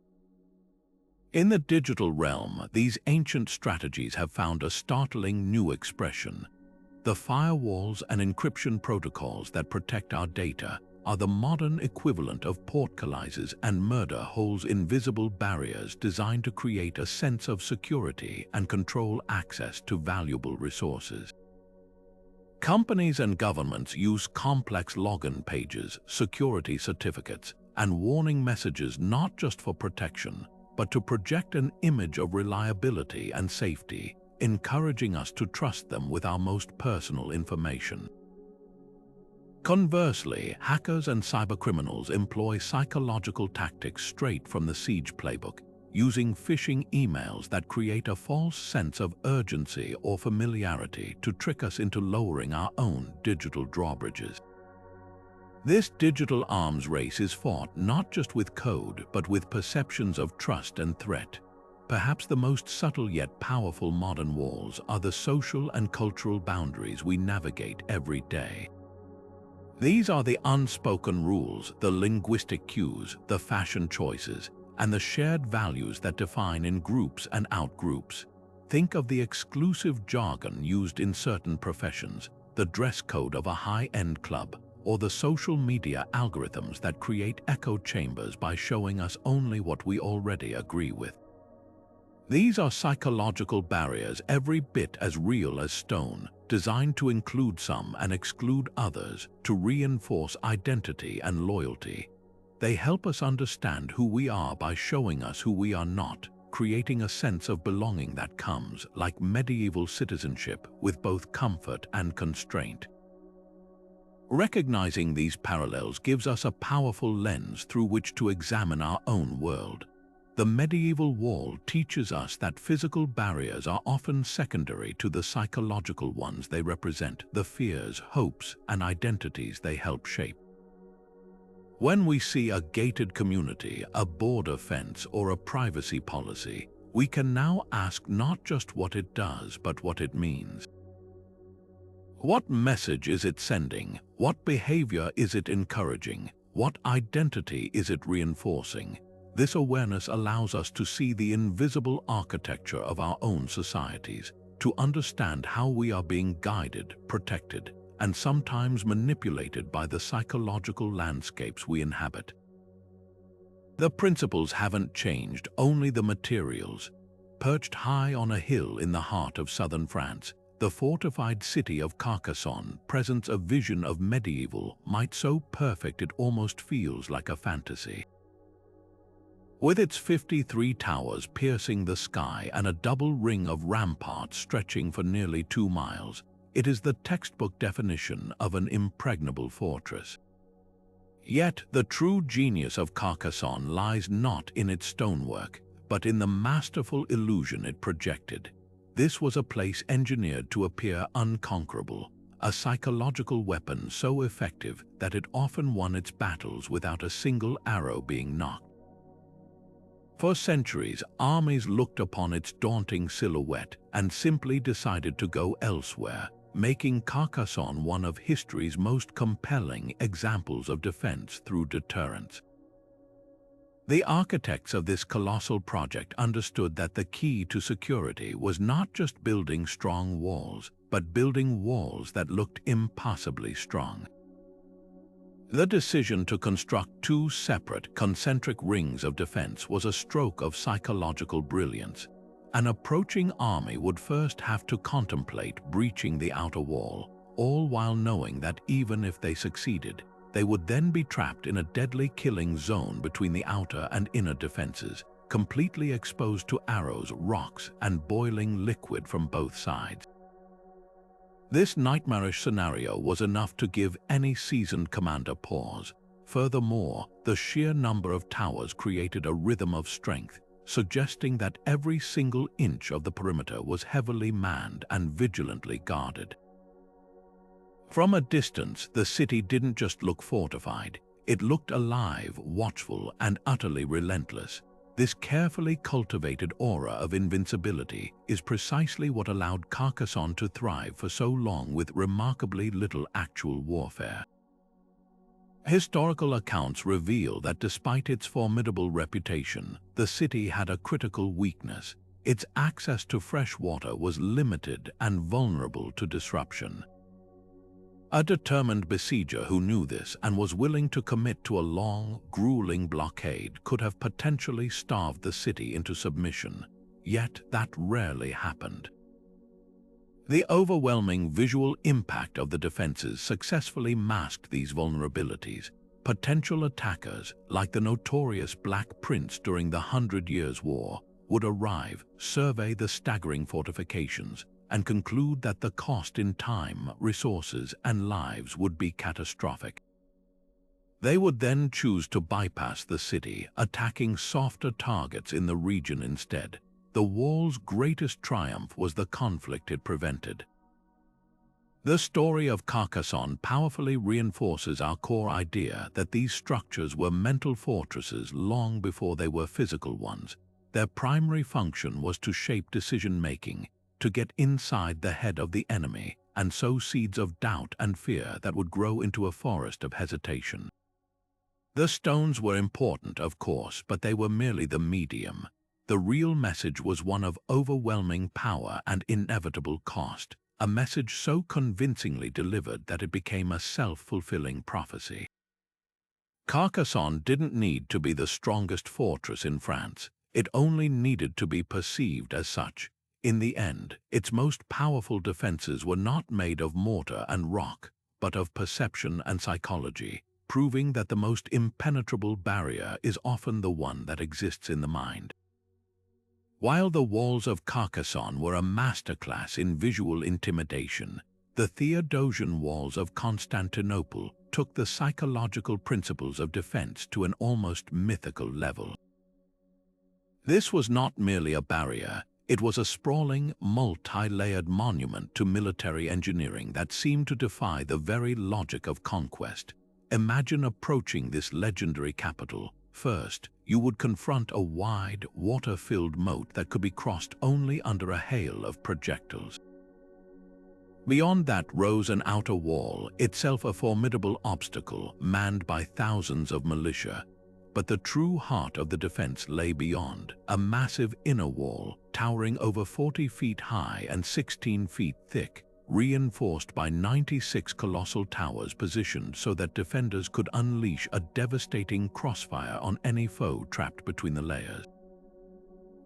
In the digital realm, these ancient strategies have found a startling new expression. The firewalls and encryption protocols that protect our data are the modern equivalent of portcullises and murder holes, invisible barriers designed to create a sense of security and control access to valuable resources. Companies and governments use complex login pages, security certificates, and warning messages not just for protection, but to project an image of reliability and safety, encouraging us to trust them with our most personal information. Conversely, hackers and cybercriminals employ psychological tactics straight from the siege playbook, using phishing emails that create a false sense of urgency or familiarity to trick us into lowering our own digital drawbridges. This digital arms race is fought not just with code, but with perceptions of trust and threat. Perhaps the most subtle yet powerful modern walls are the social and cultural boundaries we navigate every day. These are the unspoken rules, the linguistic cues, the fashion choices, and the shared values that define in groups and outgroups. Think of the exclusive jargon used in certain professions, the dress code of a high-end club, or the social media algorithms that create echo chambers by showing us only what we already agree with. These are psychological barriers every bit as real as stone, designed to include some and exclude others, to reinforce identity and loyalty. They help us understand who we are by showing us who we are not, creating a sense of belonging that comes, like medieval citizenship, with both comfort and constraint. Recognizing these parallels gives us a powerful lens through which to examine our own world. The medieval wall teaches us that physical barriers are often secondary to the psychological ones they represent, the fears, hopes, and identities they help shape. When we see a gated community, a border fence, or a privacy policy, we can now ask not just what it does, but what it means. What message is it sending? What behavior is it encouraging? What identity is it reinforcing? This awareness allows us to see the invisible architecture of our own societies, to understand how we are being guided, protected, and sometimes manipulated by the psychological landscapes we inhabit. The principles haven't changed, only the materials. Perched high on a hill in the heart of southern France, the fortified city of Carcasson presents a vision of medieval might so perfect it almost feels like a fantasy. With its 53 towers piercing the sky and a double ring of ramparts stretching for nearly 2 miles, it is the textbook definition of an impregnable fortress. Yet the true genius of Carcasson lies not in its stonework, but in the masterful illusion it projected. This was a place engineered to appear unconquerable, a psychological weapon so effective that it often won its battles without a single arrow being nocked. For centuries, armies looked upon its daunting silhouette and simply decided to go elsewhere, making Carcasson one of history's most compelling examples of defense through deterrence. The architects of this colossal project understood that the key to security was not just building strong walls, but building walls that looked impossibly strong. The decision to construct 2 separate, concentric rings of defense was a stroke of psychological brilliance. An approaching army would first have to contemplate breaching the outer wall, all while knowing that even if they succeeded, they would then be trapped in a deadly killing zone between the outer and inner defenses, completely exposed to arrows, rocks, and boiling liquid from both sides. This nightmarish scenario was enough to give any seasoned commander pause. Furthermore, the sheer number of towers created a rhythm of strength, suggesting that every single inch of the perimeter was heavily manned and vigilantly guarded. From a distance, the city didn't just look fortified. It looked alive, watchful, and utterly relentless. This carefully cultivated aura of invincibility is precisely what allowed Carcasson to thrive for so long with remarkably little actual warfare. Historical accounts reveal that despite its formidable reputation, the city had a critical weakness. Its access to fresh water was limited and vulnerable to disruption. A determined besieger who knew this and was willing to commit to a long, grueling blockade could have potentially starved the city into submission, yet that rarely happened. The overwhelming visual impact of the defenses successfully masked these vulnerabilities. Potential attackers, like the notorious Black Prince during the 100 Years' War, would arrive, survey the staggering fortifications, and conclude that the cost in time, resources, and lives would be catastrophic. They would then choose to bypass the city, attacking softer targets in the region instead. The wall's greatest triumph was the conflict it prevented. The story of Carcasson powerfully reinforces our core idea that these structures were mental fortresses long before they were physical ones. Their primary function was to shape decision-making, to get inside the head of the enemy, and sow seeds of doubt and fear that would grow into a forest of hesitation. The stones were important, of course, but they were merely the medium. The real message was one of overwhelming power and inevitable cost, a message so convincingly delivered that it became a self-fulfilling prophecy. Carcasson didn't need to be the strongest fortress in France. It only needed to be perceived as such. In the end, its most powerful defenses were not made of mortar and rock, but of perception and psychology, proving that the most impenetrable barrier is often the one that exists in the mind. While the walls of Carcasson were a masterclass in visual intimidation, the Theodosian walls of Constantinople took the psychological principles of defense to an almost mythical level. This was not merely a barrier. It was a sprawling, multi-layered monument to military engineering that seemed to defy the very logic of conquest. Imagine approaching this legendary capital. First, you would confront a wide, water-filled moat that could be crossed only under a hail of projectiles. Beyond that rose an outer wall, itself a formidable obstacle, manned by thousands of militia. But the true heart of the defense lay beyond, a massive inner wall, towering over 40 feet high and 16 feet thick, reinforced by 96 colossal towers positioned so that defenders could unleash a devastating crossfire on any foe trapped between the layers.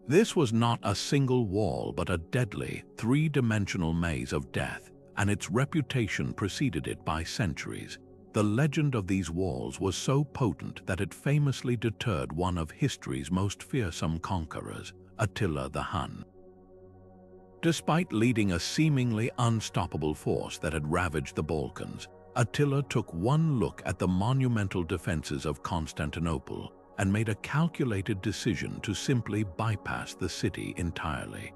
This was not a single wall, but a deadly, three-dimensional maze of death, and its reputation preceded it by centuries. The legend of these walls was so potent that it famously deterred one of history's most fearsome conquerors, Attila the Hun. Despite leading a seemingly unstoppable force that had ravaged the Balkans, Attila took one look at the monumental defenses of Constantinople and made a calculated decision to simply bypass the city entirely.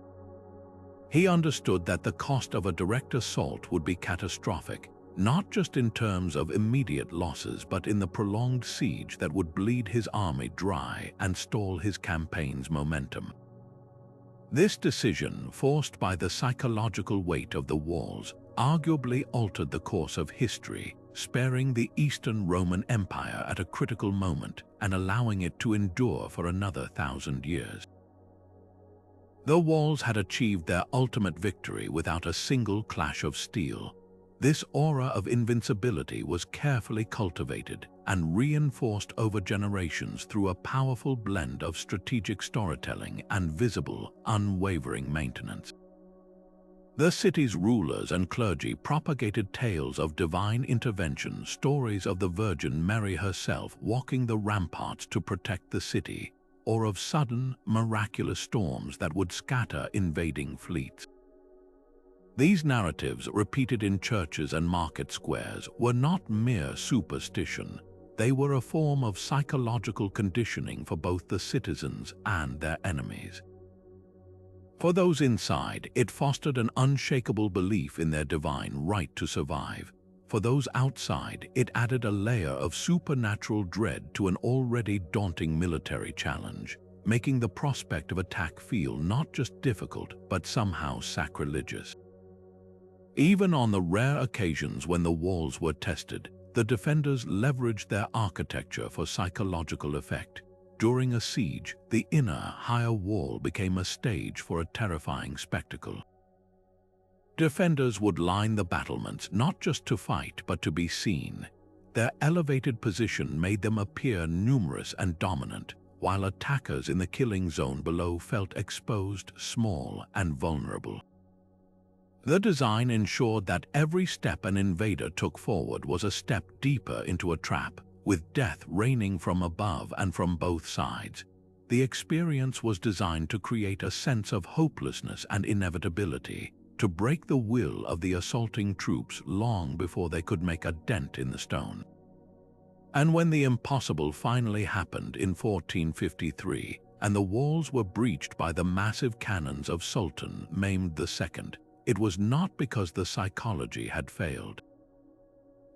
He understood that the cost of a direct assault would be catastrophic, not just in terms of immediate losses, but in the prolonged siege that would bleed his army dry and stall his campaign's momentum. This decision, forced by the psychological weight of the walls, arguably altered the course of history, sparing the Eastern Roman Empire at a critical moment and allowing it to endure for another 1,000 years. The walls had achieved their ultimate victory without a single clash of steel. This aura of invincibility was carefully cultivated and reinforced over generations through a powerful blend of strategic storytelling and visible, unwavering maintenance. The city's rulers and clergy propagated tales of divine intervention, stories of the Virgin Mary herself walking the ramparts to protect the city, or of sudden, miraculous storms that would scatter invading fleets. These narratives, repeated in churches and market squares, were not mere superstition. They were a form of psychological conditioning for both the citizens and their enemies. For those inside, it fostered an unshakable belief in their divine right to survive. For those outside, it added a layer of supernatural dread to an already daunting military challenge, making the prospect of attack feel not just difficult, but somehow sacrilegious. Even on the rare occasions when the walls were tested, the defenders leveraged their architecture for psychological effect. During a siege, the inner, higher wall became a stage for a terrifying spectacle. Defenders would line the battlements not just to fight but to be seen. Their elevated position made them appear numerous and dominant, while attackers in the killing zone below felt exposed, small, and vulnerable. The design ensured that every step an invader took forward was a step deeper into a trap, with death raining from above and from both sides. The experience was designed to create a sense of hopelessness and inevitability, to break the will of the assaulting troops long before they could make a dent in the stone. And when the impossible finally happened in 1453, and the walls were breached by the massive cannons of Sultan Mehmed II, it was not because the psychology had failed.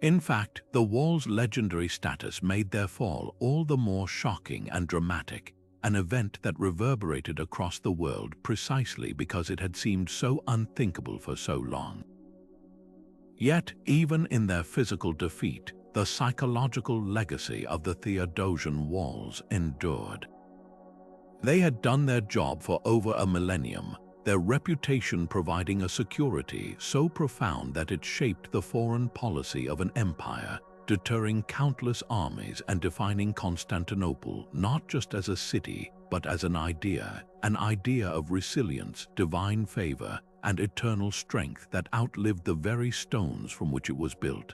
In fact, the wall's legendary status made their fall all the more shocking and dramatic, an event that reverberated across the world precisely because it had seemed so unthinkable for so long. Yet, even in their physical defeat, the psychological legacy of the Theodosian walls endured. They had done their job for over a millennium, their reputation providing a security so profound that it shaped the foreign policy of an empire, deterring countless armies and defining Constantinople not just as a city, but as an idea of resilience, divine favor, and eternal strength that outlived the very stones from which it was built.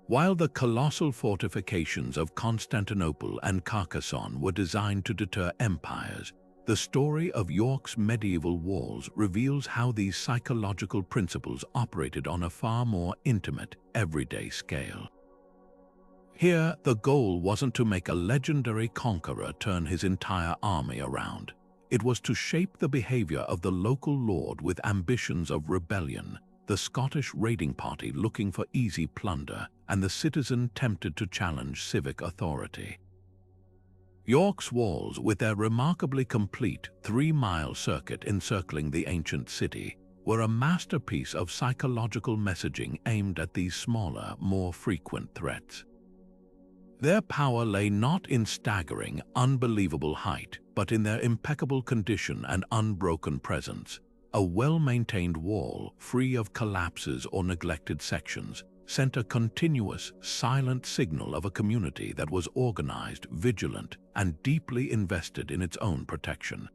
While the colossal fortifications of Constantinople and Carcasson were designed to deter empires, the story of York's medieval walls reveals how these psychological principles operated on a far more intimate, everyday scale. Here, the goal wasn't to make a legendary conqueror turn his entire army around. It was to shape the behavior of the local lord with ambitions of rebellion, the Scottish raiding party looking for easy plunder, and the citizen tempted to challenge civic authority. York's walls, with their remarkably complete 3-mile circuit encircling the ancient city, were a masterpiece of psychological messaging aimed at these smaller, more frequent threats. Their power lay not in staggering, unbelievable height, but in their impeccable condition and unbroken presence. A well-maintained wall, free of collapses or neglected sections, sent a continuous, silent signal of a community that was organized, vigilant, and deeply invested in its own protection.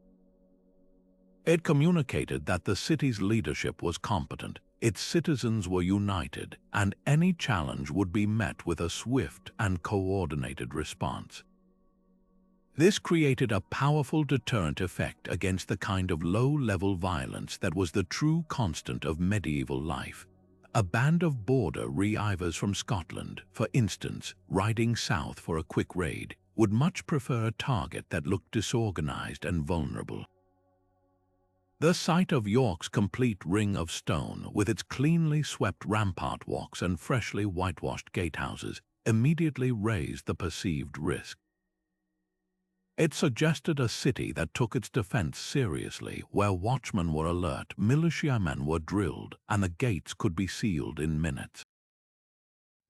It communicated that the city's leadership was competent, its citizens were united, and any challenge would be met with a swift and coordinated response. This created a powerful deterrent effect against the kind of low-level violence that was the true constant of medieval life. A band of border reivers from Scotland, for instance, riding south for a quick raid, would much prefer a target that looked disorganized and vulnerable. The sight of York's complete ring of stone, with its cleanly swept rampart walks and freshly whitewashed gatehouses, immediately raised the perceived risk. It suggested a city that took its defense seriously, where watchmen were alert, militiamen were drilled, and the gates could be sealed in minutes.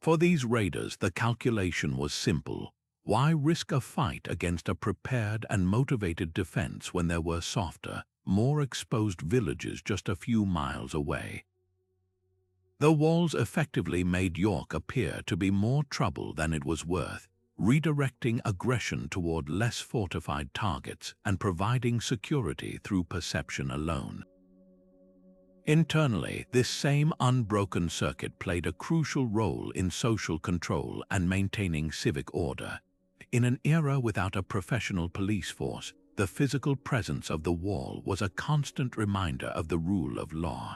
For these raiders, the calculation was simple. Why risk a fight against a prepared and motivated defense when there were softer, more exposed villages just a few miles away? The walls effectively made York appear to be more trouble than it was worth, redirecting aggression toward less fortified targets and providing security through perception alone. Internally, this same unbroken circuit played a crucial role in social control and maintaining civic order. In an era without a professional police force, the physical presence of the wall was a constant reminder of the rule of law.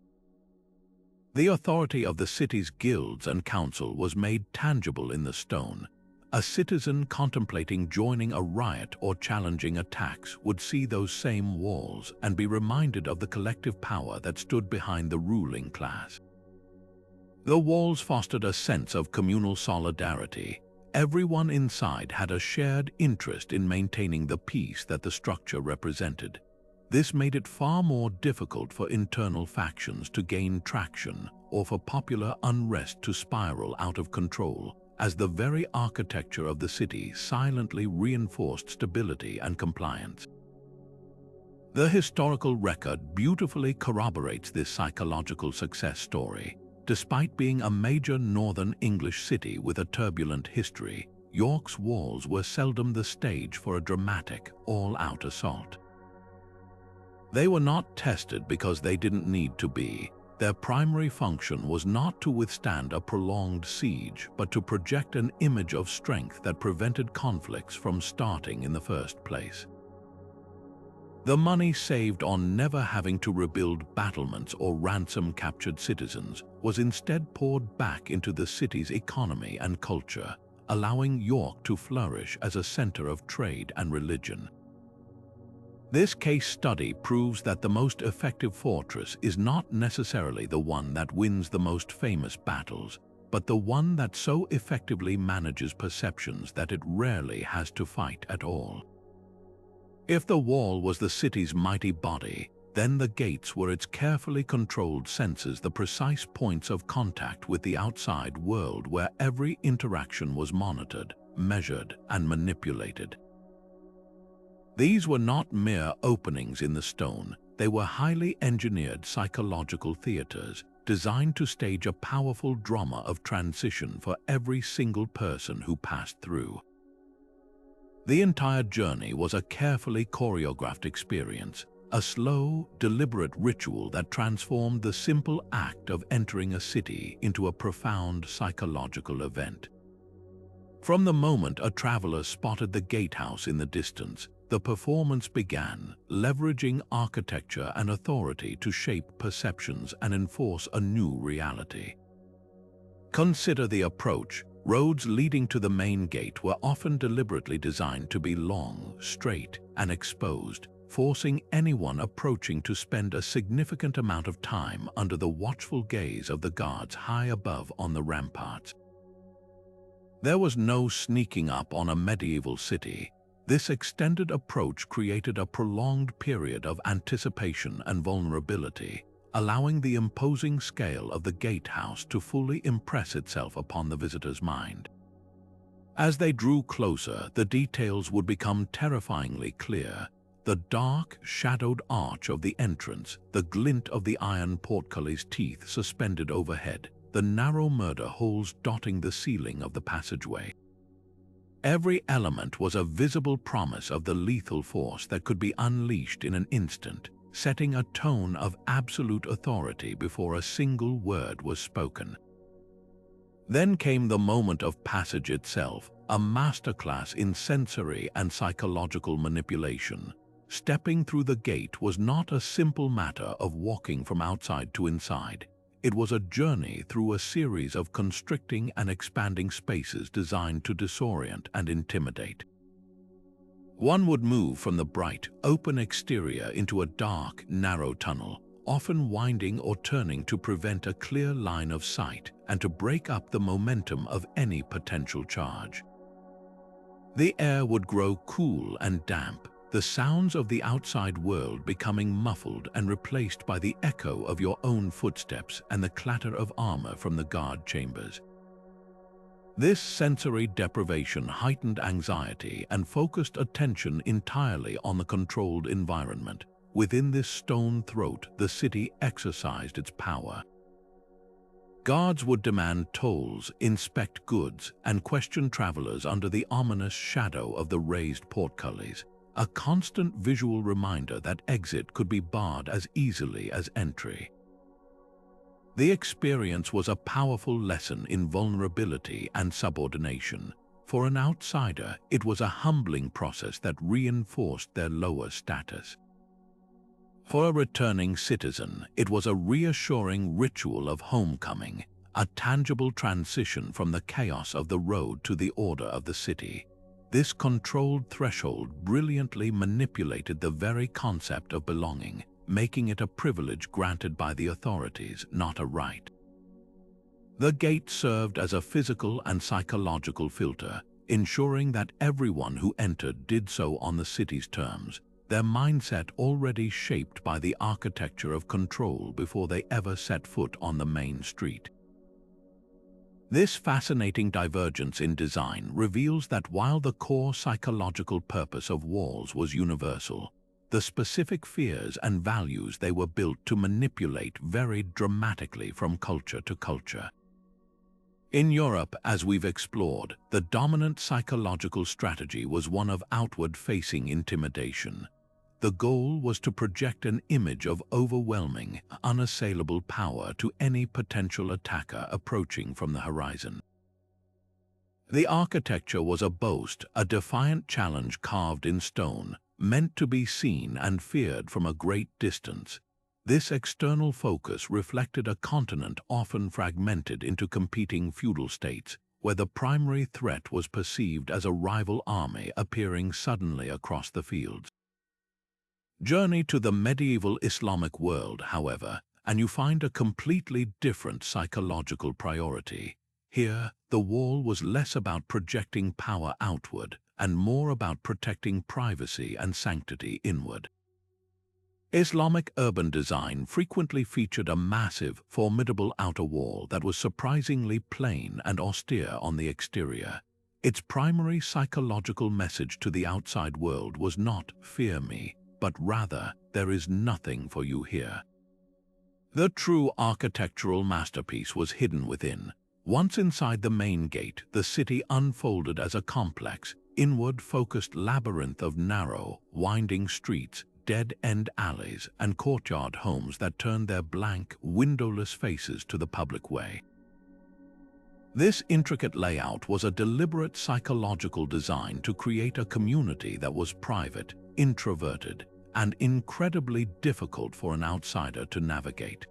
The authority of the city's guilds and council was made tangible in the stone. A citizen contemplating joining a riot or challenging a tax would see those same walls and be reminded of the collective power that stood behind the ruling class. The walls fostered a sense of communal solidarity. Everyone inside had a shared interest in maintaining the peace that the structure represented. This made it far more difficult for internal factions to gain traction or for popular unrest to spiral out of control, as the very architecture of the city silently reinforced stability and compliance. The historical record beautifully corroborates this psychological success story. Despite being a major northern English city with a turbulent history, York's walls were seldom the stage for a dramatic, all-out assault. They were not tested because they didn't need to be. Their primary function was not to withstand a prolonged siege, but to project an image of strength that prevented conflicts from starting in the first place. The money saved on never having to rebuild battlements or ransom captured citizens was instead poured back into the city's economy and culture, allowing York to flourish as a center of trade and religion. This case study proves that the most effective fortress is not necessarily the one that wins the most famous battles, but the one that so effectively manages perceptions that it rarely has to fight at all. If the wall was the city's mighty body, then the gates were its carefully controlled senses, the precise points of contact with the outside world where every interaction was monitored, measured, and manipulated. These were not mere openings in the stone, they were highly engineered psychological theaters designed to stage a powerful drama of transition for every single person who passed through. The entire journey was a carefully choreographed experience, a slow, deliberate ritual that transformed the simple act of entering a city into a profound psychological event. From the moment a traveler spotted the gatehouse in the distance, the performance began, leveraging architecture and authority to shape perceptions and enforce a new reality. Consider the approach. Roads leading to the main gate were often deliberately designed to be long, straight, and exposed, forcing anyone approaching to spend a significant amount of time under the watchful gaze of the guards high above on the ramparts. There was no sneaking up on a medieval city. This extended approach created a prolonged period of anticipation and vulnerability, allowing the imposing scale of the gatehouse to fully impress itself upon the visitor's mind. As they drew closer, the details would become terrifyingly clear. The dark, shadowed arch of the entrance, the glint of the iron portcullis' teeth suspended overhead, the narrow murder holes dotting the ceiling of the passageway. Every element was a visible promise of the lethal force that could be unleashed in an instant, setting a tone of absolute authority before a single word was spoken. Then came the moment of passage itself, a masterclass in sensory and psychological manipulation. Stepping through the gate was not a simple matter of walking from outside to inside. It was a journey through a series of constricting and expanding spaces designed to disorient and intimidate. One would move from the bright, open exterior into a dark, narrow tunnel, often winding or turning to prevent a clear line of sight and to break up the momentum of any potential charge. The air would grow cool and damp, the sounds of the outside world becoming muffled and replaced by the echo of your own footsteps and the clatter of armor from the guard chambers. This sensory deprivation heightened anxiety and focused attention entirely on the controlled environment. Within this stone throat, the city exercised its power. Guards would demand tolls, inspect goods, and question travelers under the ominous shadow of the raised portcullis, a constant visual reminder that exit could be barred as easily as entry. The experience was a powerful lesson in vulnerability and subordination. For an outsider, it was a humbling process that reinforced their lower status. For a returning citizen, it was a reassuring ritual of homecoming, a tangible transition from the chaos of the road to the order of the city. This controlled threshold brilliantly manipulated the very concept of belonging, making it a privilege granted by the authorities, not a right. The gate served as a physical and psychological filter, ensuring that everyone who entered did so on the city's terms, their mindset already shaped by the architecture of control before they ever set foot on the main street. This fascinating divergence in design reveals that while the core psychological purpose of walls was universal, the specific fears and values they were built to manipulate varied dramatically from culture to culture. In Europe, as we've explored, the dominant psychological strategy was one of outward-facing intimidation. The goal was to project an image of overwhelming, unassailable power to any potential attacker approaching from the horizon. The architecture was a boast, a defiant challenge carved in stone, meant to be seen and feared from a great distance. This external focus reflected a continent often fragmented into competing feudal states, where the primary threat was perceived as a rival army appearing suddenly across the fields. Journey to the medieval Islamic world, however, and you find a completely different psychological priority. Here, the wall was less about projecting power outward and more about protecting privacy and sanctity inward. Islamic urban design frequently featured a massive, formidable outer wall that was surprisingly plain and austere on the exterior. Its primary psychological message to the outside world was not "fear me," but rather, "there is nothing for you here." The true architectural masterpiece was hidden within. Once inside the main gate, the city unfolded as a complex, inward-focused labyrinth of narrow, winding streets, dead-end alleys, and courtyard homes that turned their blank, windowless faces to the public way. This intricate layout was a deliberate psychological design to create a community that was private, introverted, and incredibly difficult for an outsider to navigate.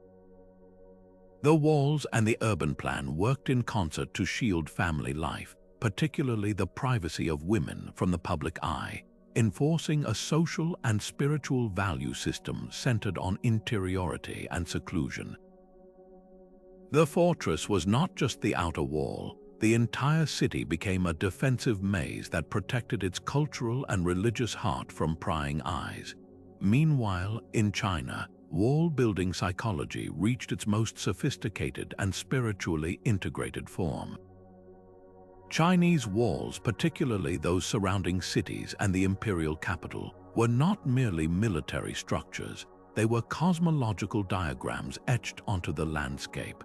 The walls and the urban plan worked in concert to shield family life, particularly the privacy of women, from the public eye, enforcing a social and spiritual value system centered on interiority and seclusion. The fortress was not just the outer wall. The entire city became a defensive maze that protected its cultural and religious heart from prying eyes. Meanwhile, in China, wall-building psychology reached its most sophisticated and spiritually integrated form. Chinese walls, particularly those surrounding cities and the imperial capital, were not merely military structures. They were cosmological diagrams etched onto the landscape.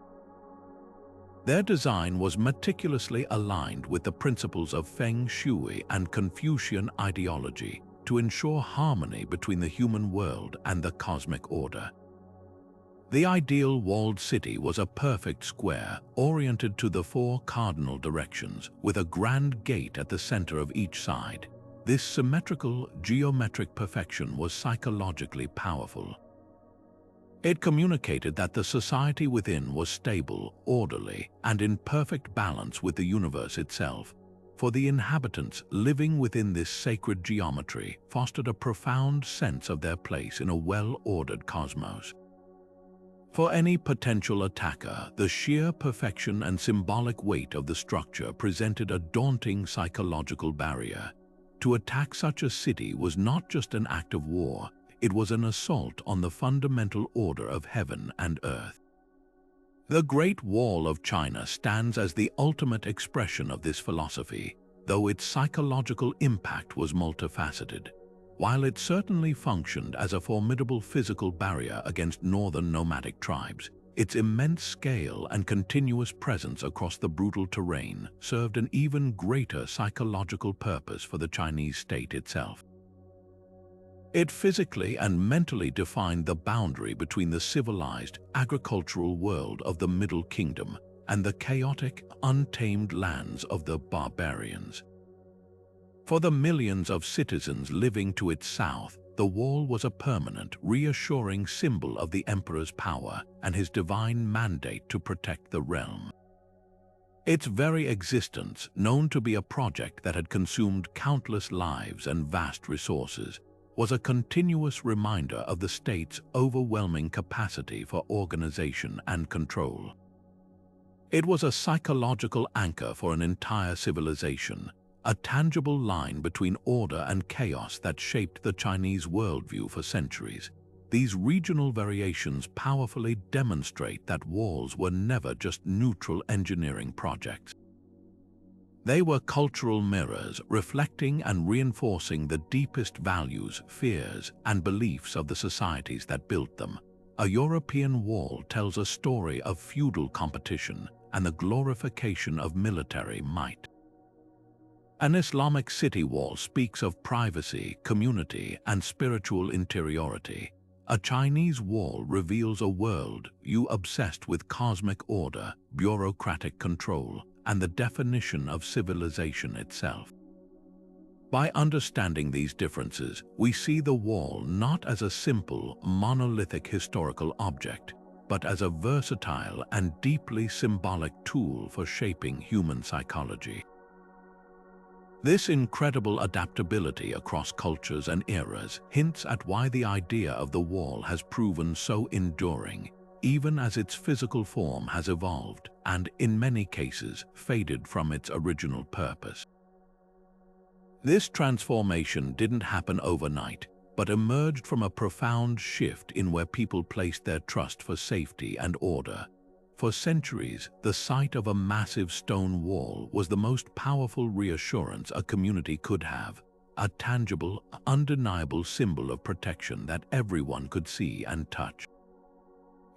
Their design was meticulously aligned with the principles of Feng Shui and Confucian ideology to ensure harmony between the human world and the cosmic order. The ideal walled city was a perfect square, oriented to the four cardinal directions, with a grand gate at the center of each side. This symmetrical, geometric perfection was psychologically powerful. It communicated that the society within was stable, orderly, and in perfect balance with the universe itself. For the inhabitants, living within this sacred geometry fostered a profound sense of their place in a well-ordered cosmos. For any potential attacker, the sheer perfection and symbolic weight of the structure presented a daunting psychological barrier. To attack such a city was not just an act of war, it was an assault on the fundamental order of heaven and earth. The Great Wall of China stands as the ultimate expression of this philosophy, though its psychological impact was multifaceted. While it certainly functioned as a formidable physical barrier against northern nomadic tribes, its immense scale and continuous presence across the brutal terrain served an even greater psychological purpose for the Chinese state itself. It physically and mentally defined the boundary between the civilized, agricultural world of the Middle Kingdom and the chaotic, untamed lands of the barbarians. For the millions of citizens living to its south, the wall was a permanent, reassuring symbol of the emperor's power and his divine mandate to protect the realm. Its very existence, known to be a project that had consumed countless lives and vast resources, was a continuous reminder of the state's overwhelming capacity for organization and control. It was a psychological anchor for an entire civilization, a tangible line between order and chaos that shaped the Chinese worldview for centuries. These regional variations powerfully demonstrate that walls were never just neutral engineering projects. They were cultural mirrors, reflecting and reinforcing the deepest values, fears, and beliefs of the societies that built them. A European wall tells a story of feudal competition and the glorification of military might. An Islamic city wall speaks of privacy, community, and spiritual interiority. A Chinese wall reveals a worldview obsessed with cosmic order, bureaucratic control, and the definition of civilization itself. By understanding these differences, we see the wall not as a simple, monolithic historical object, but as a versatile and deeply symbolic tool for shaping human psychology. This incredible adaptability across cultures and eras hints at why the idea of the wall has proven so enduring, even as its physical form has evolved and, in many cases, faded from its original purpose. This transformation didn't happen overnight, but emerged from a profound shift in where people placed their trust for safety and order. For centuries, the sight of a massive stone wall was the most powerful reassurance a community could have, a tangible, undeniable symbol of protection that everyone could see and touch.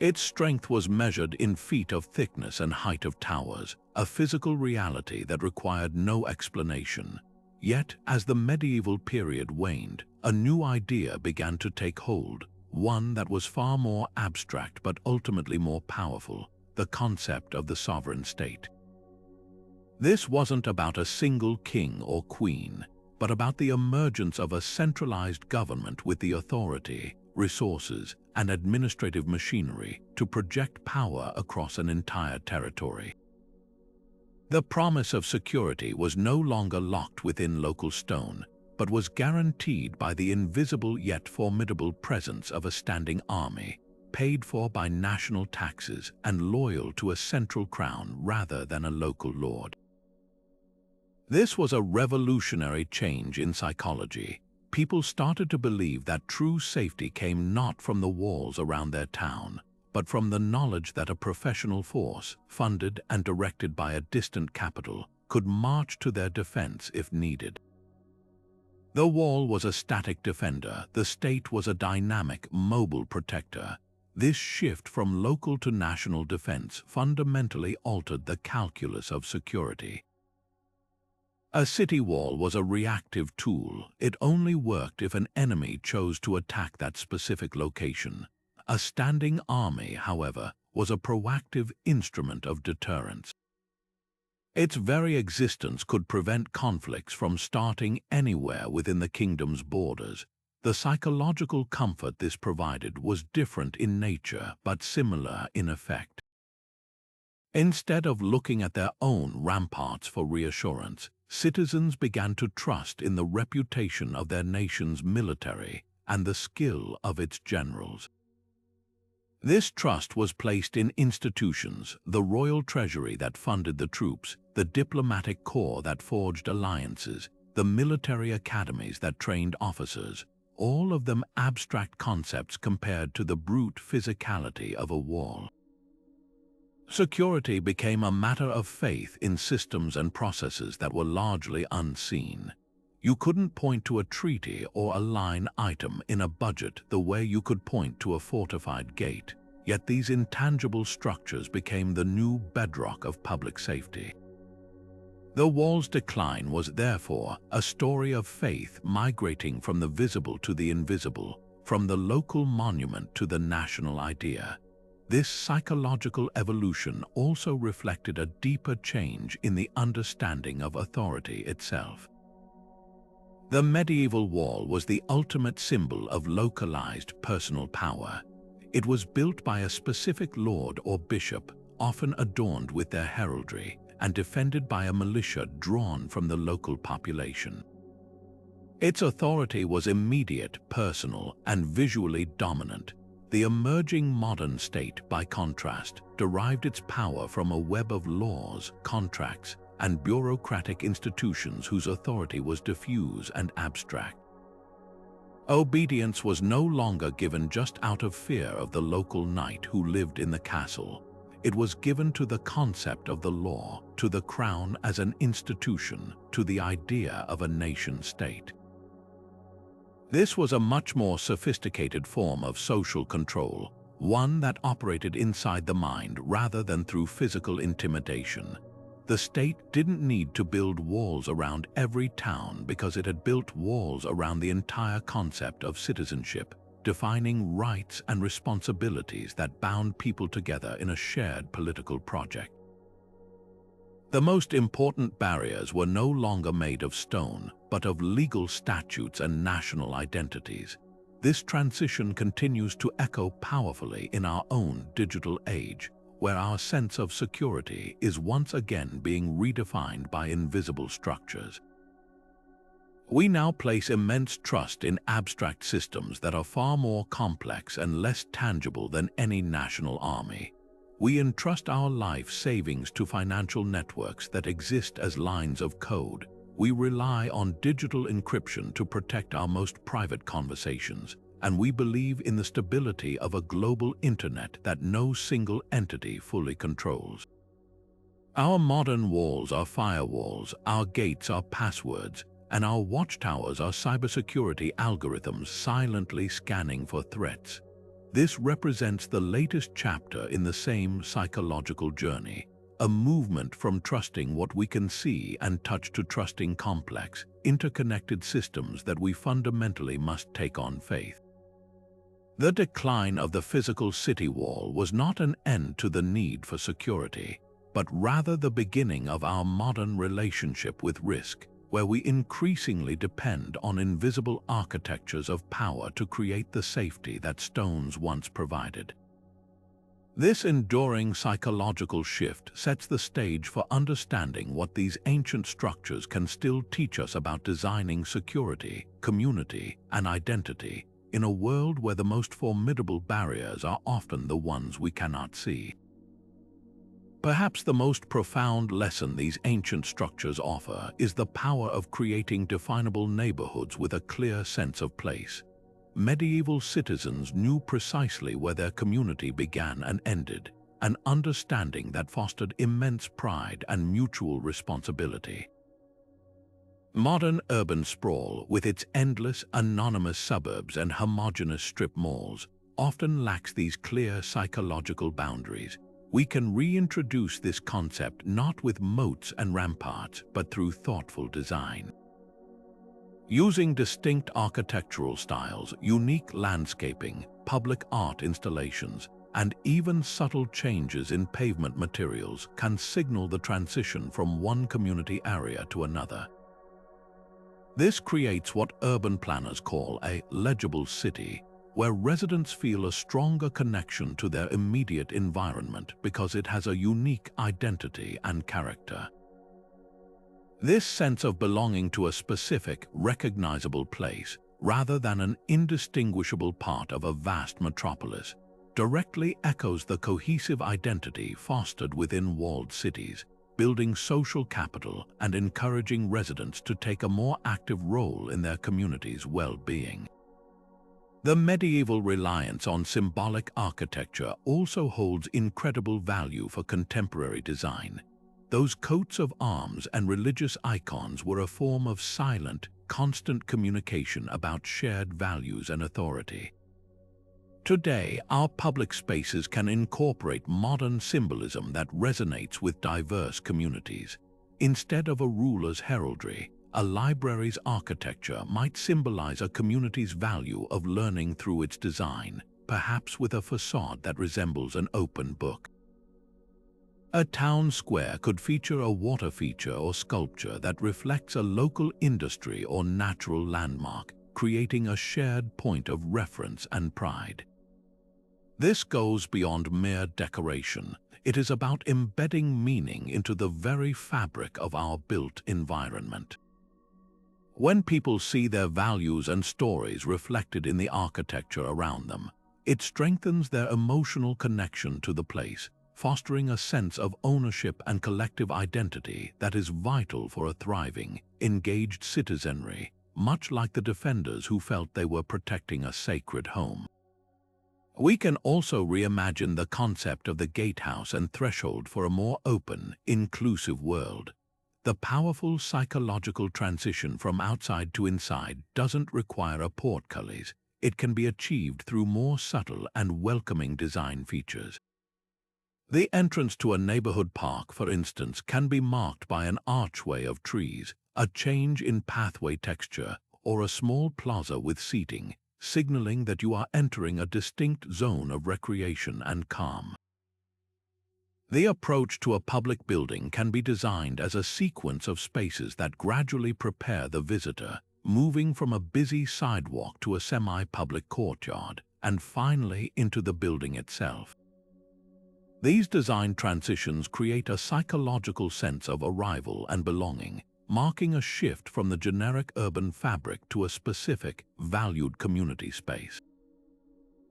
Its strength was measured in feet of thickness and height of towers, a physical reality that required no explanation. Yet, as the medieval period waned, a new idea began to take hold, one that was far more abstract but ultimately more powerful: the concept of the sovereign state. This wasn't about a single king or queen, but about the emergence of a centralized government with the authority, resources, and administrative machinery to project power across an entire territory. The promise of security was no longer locked within local stone, but was guaranteed by the invisible yet formidable presence of a standing army, paid for by national taxes and loyal to a central crown rather than a local lord. This was a revolutionary change in psychology. People started to believe that true safety came not from the walls around their town, but from the knowledge that a professional force, funded and directed by a distant capital, could march to their defense if needed. The wall was a static defender, the state was a dynamic, mobile protector. This shift from local to national defense fundamentally altered the calculus of security. A city wall was a reactive tool. It only worked if an enemy chose to attack that specific location. A standing army, however, was a proactive instrument of deterrence. Its very existence could prevent conflicts from starting anywhere within the kingdom's borders. The psychological comfort this provided was different in nature but similar in effect. Instead of looking at their own ramparts for reassurance, citizens began to trust in the reputation of their nation's military and the skill of its generals. This trust was placed in institutions: the royal treasury that funded the troops, the diplomatic corps that forged alliances, the military academies that trained officers, all of them abstract concepts compared to the brute physicality of a wall. Security became a matter of faith in systems and processes that were largely unseen. You couldn't point to a treaty or a line item in a budget the way you could point to a fortified gate, yet these intangible structures became the new bedrock of public safety. The wall's decline was therefore a story of faith migrating from the visible to the invisible, from the local monument to the national idea. This psychological evolution also reflected a deeper change in the understanding of authority itself. The medieval wall was the ultimate symbol of localized personal power. It was built by a specific lord or bishop, often adorned with their heraldry, and defended by a militia drawn from the local population. Its authority was immediate, personal, and visually dominant. The emerging modern state, by contrast, derived its power from a web of laws, contracts, and bureaucratic institutions whose authority was diffuse and abstract. Obedience was no longer given just out of fear of the local knight who lived in the castle. It was given to the concept of the law, to the crown as an institution, to the idea of a nation-state. This was a much more sophisticated form of social control, one that operated inside the mind rather than through physical intimidation. The state didn't need to build walls around every town because it had built walls around the entire concept of citizenship, defining rights and responsibilities that bound people together in a shared political project. The most important barriers were no longer made of stone, but of legal statutes and national identities. This transition continues to echo powerfully in our own digital age, where our sense of security is once again being redefined by invisible structures. We now place immense trust in abstract systems that are far more complex and less tangible than any national army. We entrust our life savings to financial networks that exist as lines of code. We rely on digital encryption to protect our most private conversations, and we believe in the stability of a global internet that no single entity fully controls. Our modern walls are firewalls, our gates are passwords, and our watchtowers are cybersecurity algorithms silently scanning for threats. This represents the latest chapter in the same psychological journey, a movement from trusting what we can see and touch to trusting complex, interconnected systems that we fundamentally must take on faith. The decline of the physical city wall was not an end to the need for security, but rather the beginning of our modern relationship with risk, where we increasingly depend on invisible architectures of power to create the safety that stones once provided. This enduring psychological shift sets the stage for understanding what these ancient structures can still teach us about designing security, community, and identity in a world where the most formidable barriers are often the ones we cannot see. Perhaps the most profound lesson these ancient structures offer is the power of creating definable neighborhoods with a clear sense of place. Medieval citizens knew precisely where their community began and ended, an understanding that fostered immense pride and mutual responsibility. Modern urban sprawl, with its endless, anonymous suburbs and homogeneous strip malls, often lacks these clear psychological boundaries. We can reintroduce this concept not with moats and ramparts, but through thoughtful design. Using distinct architectural styles, unique landscaping, public art installations, and even subtle changes in pavement materials can signal the transition from one community area to another. This creates what urban planners call a legible city, where residents feel a stronger connection to their immediate environment because it has a unique identity and character. This sense of belonging to a specific, recognizable place, rather than an indistinguishable part of a vast metropolis, directly echoes the cohesive identity fostered within walled cities, building social capital and encouraging residents to take a more active role in their community's well-being. The medieval reliance on symbolic architecture also holds incredible value for contemporary design. Those coats of arms and religious icons were a form of silent, constant communication about shared values and authority. Today, our public spaces can incorporate modern symbolism that resonates with diverse communities. Instead of a ruler's heraldry, a library's architecture might symbolize a community's value of learning through its design, perhaps with a facade that resembles an open book. A town square could feature a water feature or sculpture that reflects a local industry or natural landmark, creating a shared point of reference and pride. This goes beyond mere decoration. It is about embedding meaning into the very fabric of our built environment. When people see their values and stories reflected in the architecture around them, it strengthens their emotional connection to the place, fostering a sense of ownership and collective identity that is vital for a thriving, engaged citizenry, much like the defenders who felt they were protecting a sacred home. We can also reimagine the concept of the gatehouse and threshold for a more open, inclusive world. The powerful psychological transition from outside to inside doesn't require a portcullis. It can be achieved through more subtle and welcoming design features. The entrance to a neighborhood park, for instance, can be marked by an archway of trees, a change in pathway texture, or a small plaza with seating, signaling that you are entering a distinct zone of recreation and calm. The approach to a public building can be designed as a sequence of spaces that gradually prepare the visitor, moving from a busy sidewalk to a semi-public courtyard, and finally into the building itself. These design transitions create a psychological sense of arrival and belonging, marking a shift from the generic urban fabric to a specific, valued community space.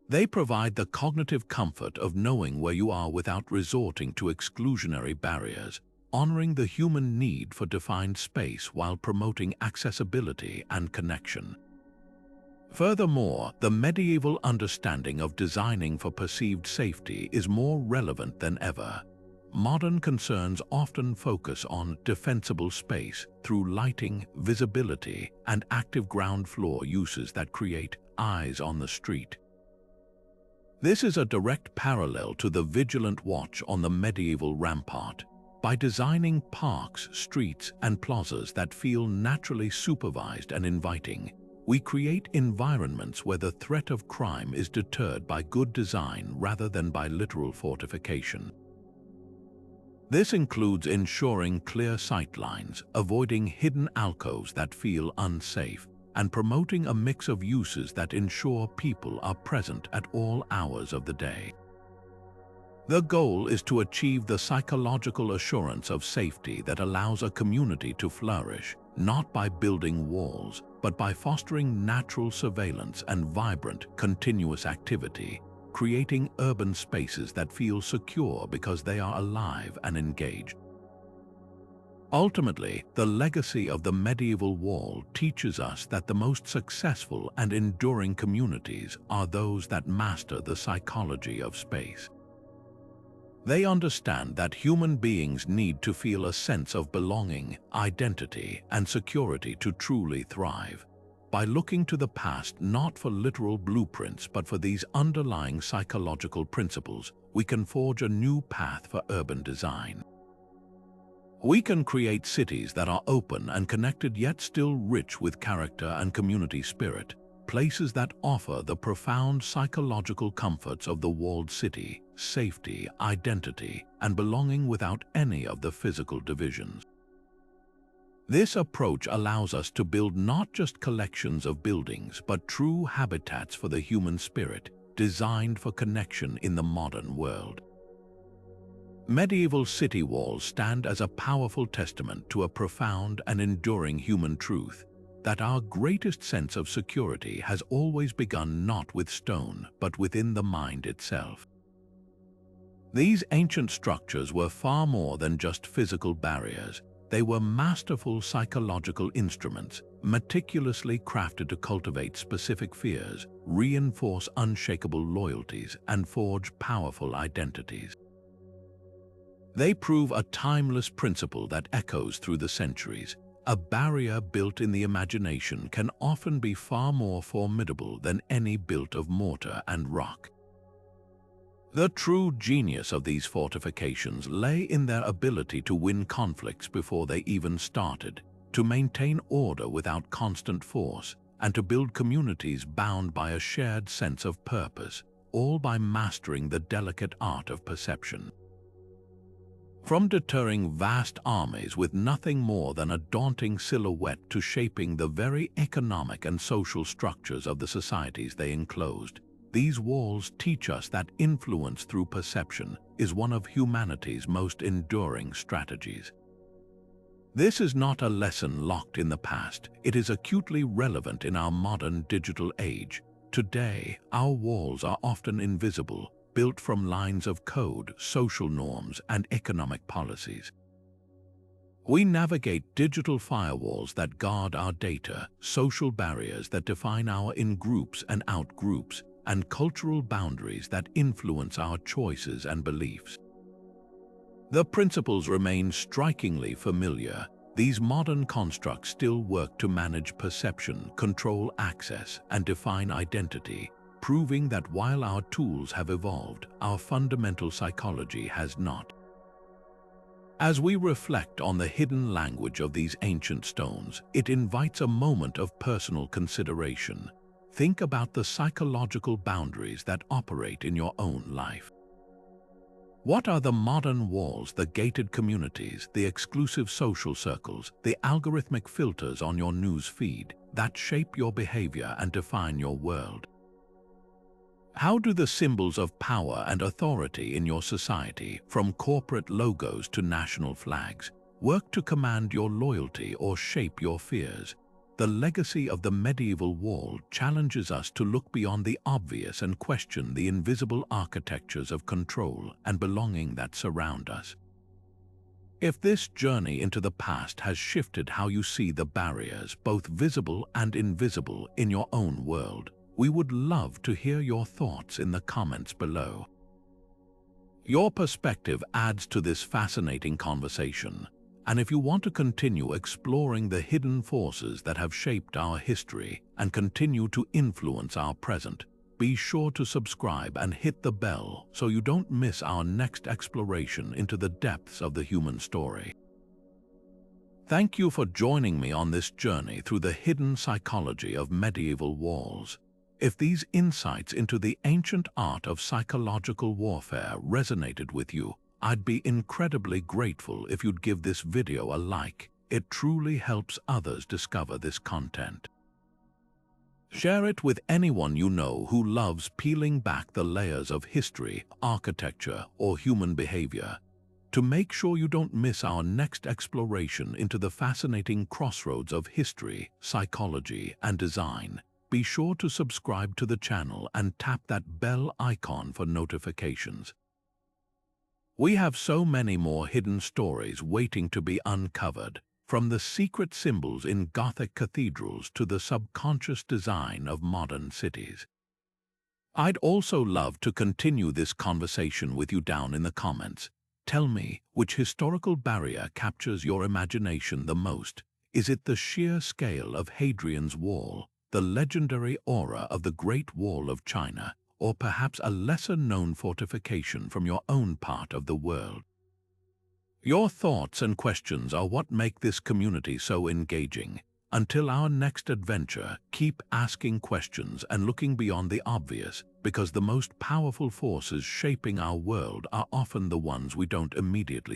They provide the cognitive comfort of knowing where you are without resorting to exclusionary barriers, honoring the human need for defined space while promoting accessibility and connection. Furthermore, the medieval understanding of designing for perceived safety is more relevant than ever. Modern concerns often focus on defensible space through lighting, visibility, and active ground floor uses that create eyes on the street. This is a direct parallel to the vigilant watch on the medieval rampart. By designing parks, streets, and plazas that feel naturally supervised and inviting, we create environments where the threat of crime is deterred by good design rather than by literal fortification. This includes ensuring clear sightlines, avoiding hidden alcoves that feel unsafe, and promoting a mix of uses that ensure people are present at all hours of the day. The goal is to achieve the psychological assurance of safety that allows a community to flourish, not by building walls, but by fostering natural surveillance and vibrant, continuous activity, creating urban spaces that feel secure because they are alive and engaged. Ultimately, the legacy of the medieval wall teaches us that the most successful and enduring communities are those that master the psychology of space. They understand that human beings need to feel a sense of belonging, identity, and security to truly thrive. By looking to the past not for literal blueprints but for these underlying psychological principles, we can forge a new path for urban design. We can create cities that are open and connected yet still rich with character and community spirit, places that offer the profound psychological comforts of the walled city, safety, identity, and belonging without any of the physical divisions. This approach allows us to build not just collections of buildings, but true habitats for the human spirit, designed for connection in the modern world. Medieval city walls stand as a powerful testament to a profound and enduring human truth, that our greatest sense of security has always begun not with stone, but within the mind itself. These ancient structures were far more than just physical barriers. They were masterful psychological instruments, meticulously crafted to cultivate specific fears, reinforce unshakable loyalties, and forge powerful identities. They prove a timeless principle that echoes through the centuries. A barrier built in the imagination can often be far more formidable than any built of mortar and rock. The true genius of these fortifications lay in their ability to win conflicts before they even started, to maintain order without constant force, and to build communities bound by a shared sense of purpose, all by mastering the delicate art of perception. From deterring vast armies with nothing more than a daunting silhouette to shaping the very economic and social structures of the societies they enclosed, these walls teach us that influence through perception is one of humanity's most enduring strategies. This is not a lesson locked in the past, it is acutely relevant in our modern digital age. Today, our walls are often invisible, built from lines of code, social norms, and economic policies. We navigate digital firewalls that guard our data, social barriers that define our in-groups and out-groups, and cultural boundaries that influence our choices and beliefs. The principles remain strikingly familiar. These modern constructs still work to manage perception, control access, and define identity, proving that while our tools have evolved, our fundamental psychology has not. As we reflect on the hidden language of these ancient stones, it invites a moment of personal consideration. Think about the psychological boundaries that operate in your own life. What are the modern walls, the gated communities, the exclusive social circles, the algorithmic filters on your news feed that shape your behavior and define your world? How do the symbols of power and authority in your society, from corporate logos to national flags, work to command your loyalty or shape your fears? The legacy of the medieval wall challenges us to look beyond the obvious and question the invisible architectures of control and belonging that surround us. If this journey into the past has shifted how you see the barriers, both visible and invisible, in your own world, we would love to hear your thoughts in the comments below. Your perspective adds to this fascinating conversation. And if you want to continue exploring the hidden forces that have shaped our history and continue to influence our present, be sure to subscribe and hit the bell so you don't miss our next exploration into the depths of the human story. Thank you for joining me on this journey through the hidden psychology of medieval walls. If these insights into the ancient art of psychological warfare resonated with you, I'd be incredibly grateful if you'd give this video a like. It truly helps others discover this content. Share it with anyone you know who loves peeling back the layers of history, architecture, or human behavior. To make sure you don't miss our next exploration into the fascinating crossroads of history, psychology, and design, be sure to subscribe to the channel and tap that bell icon for notifications. We have so many more hidden stories waiting to be uncovered, from the secret symbols in Gothic cathedrals to the subconscious design of modern cities. I'd also love to continue this conversation with you down in the comments. Tell me, which historical barrier captures your imagination the most? Is it the sheer scale of Hadrian's Wall, the legendary aura of the Great Wall of China, or perhaps a lesser-known fortification from your own part of the world? Your thoughts and questions are what make this community so engaging. Until our next adventure, keep asking questions and looking beyond the obvious, because the most powerful forces shaping our world are often the ones we don't immediately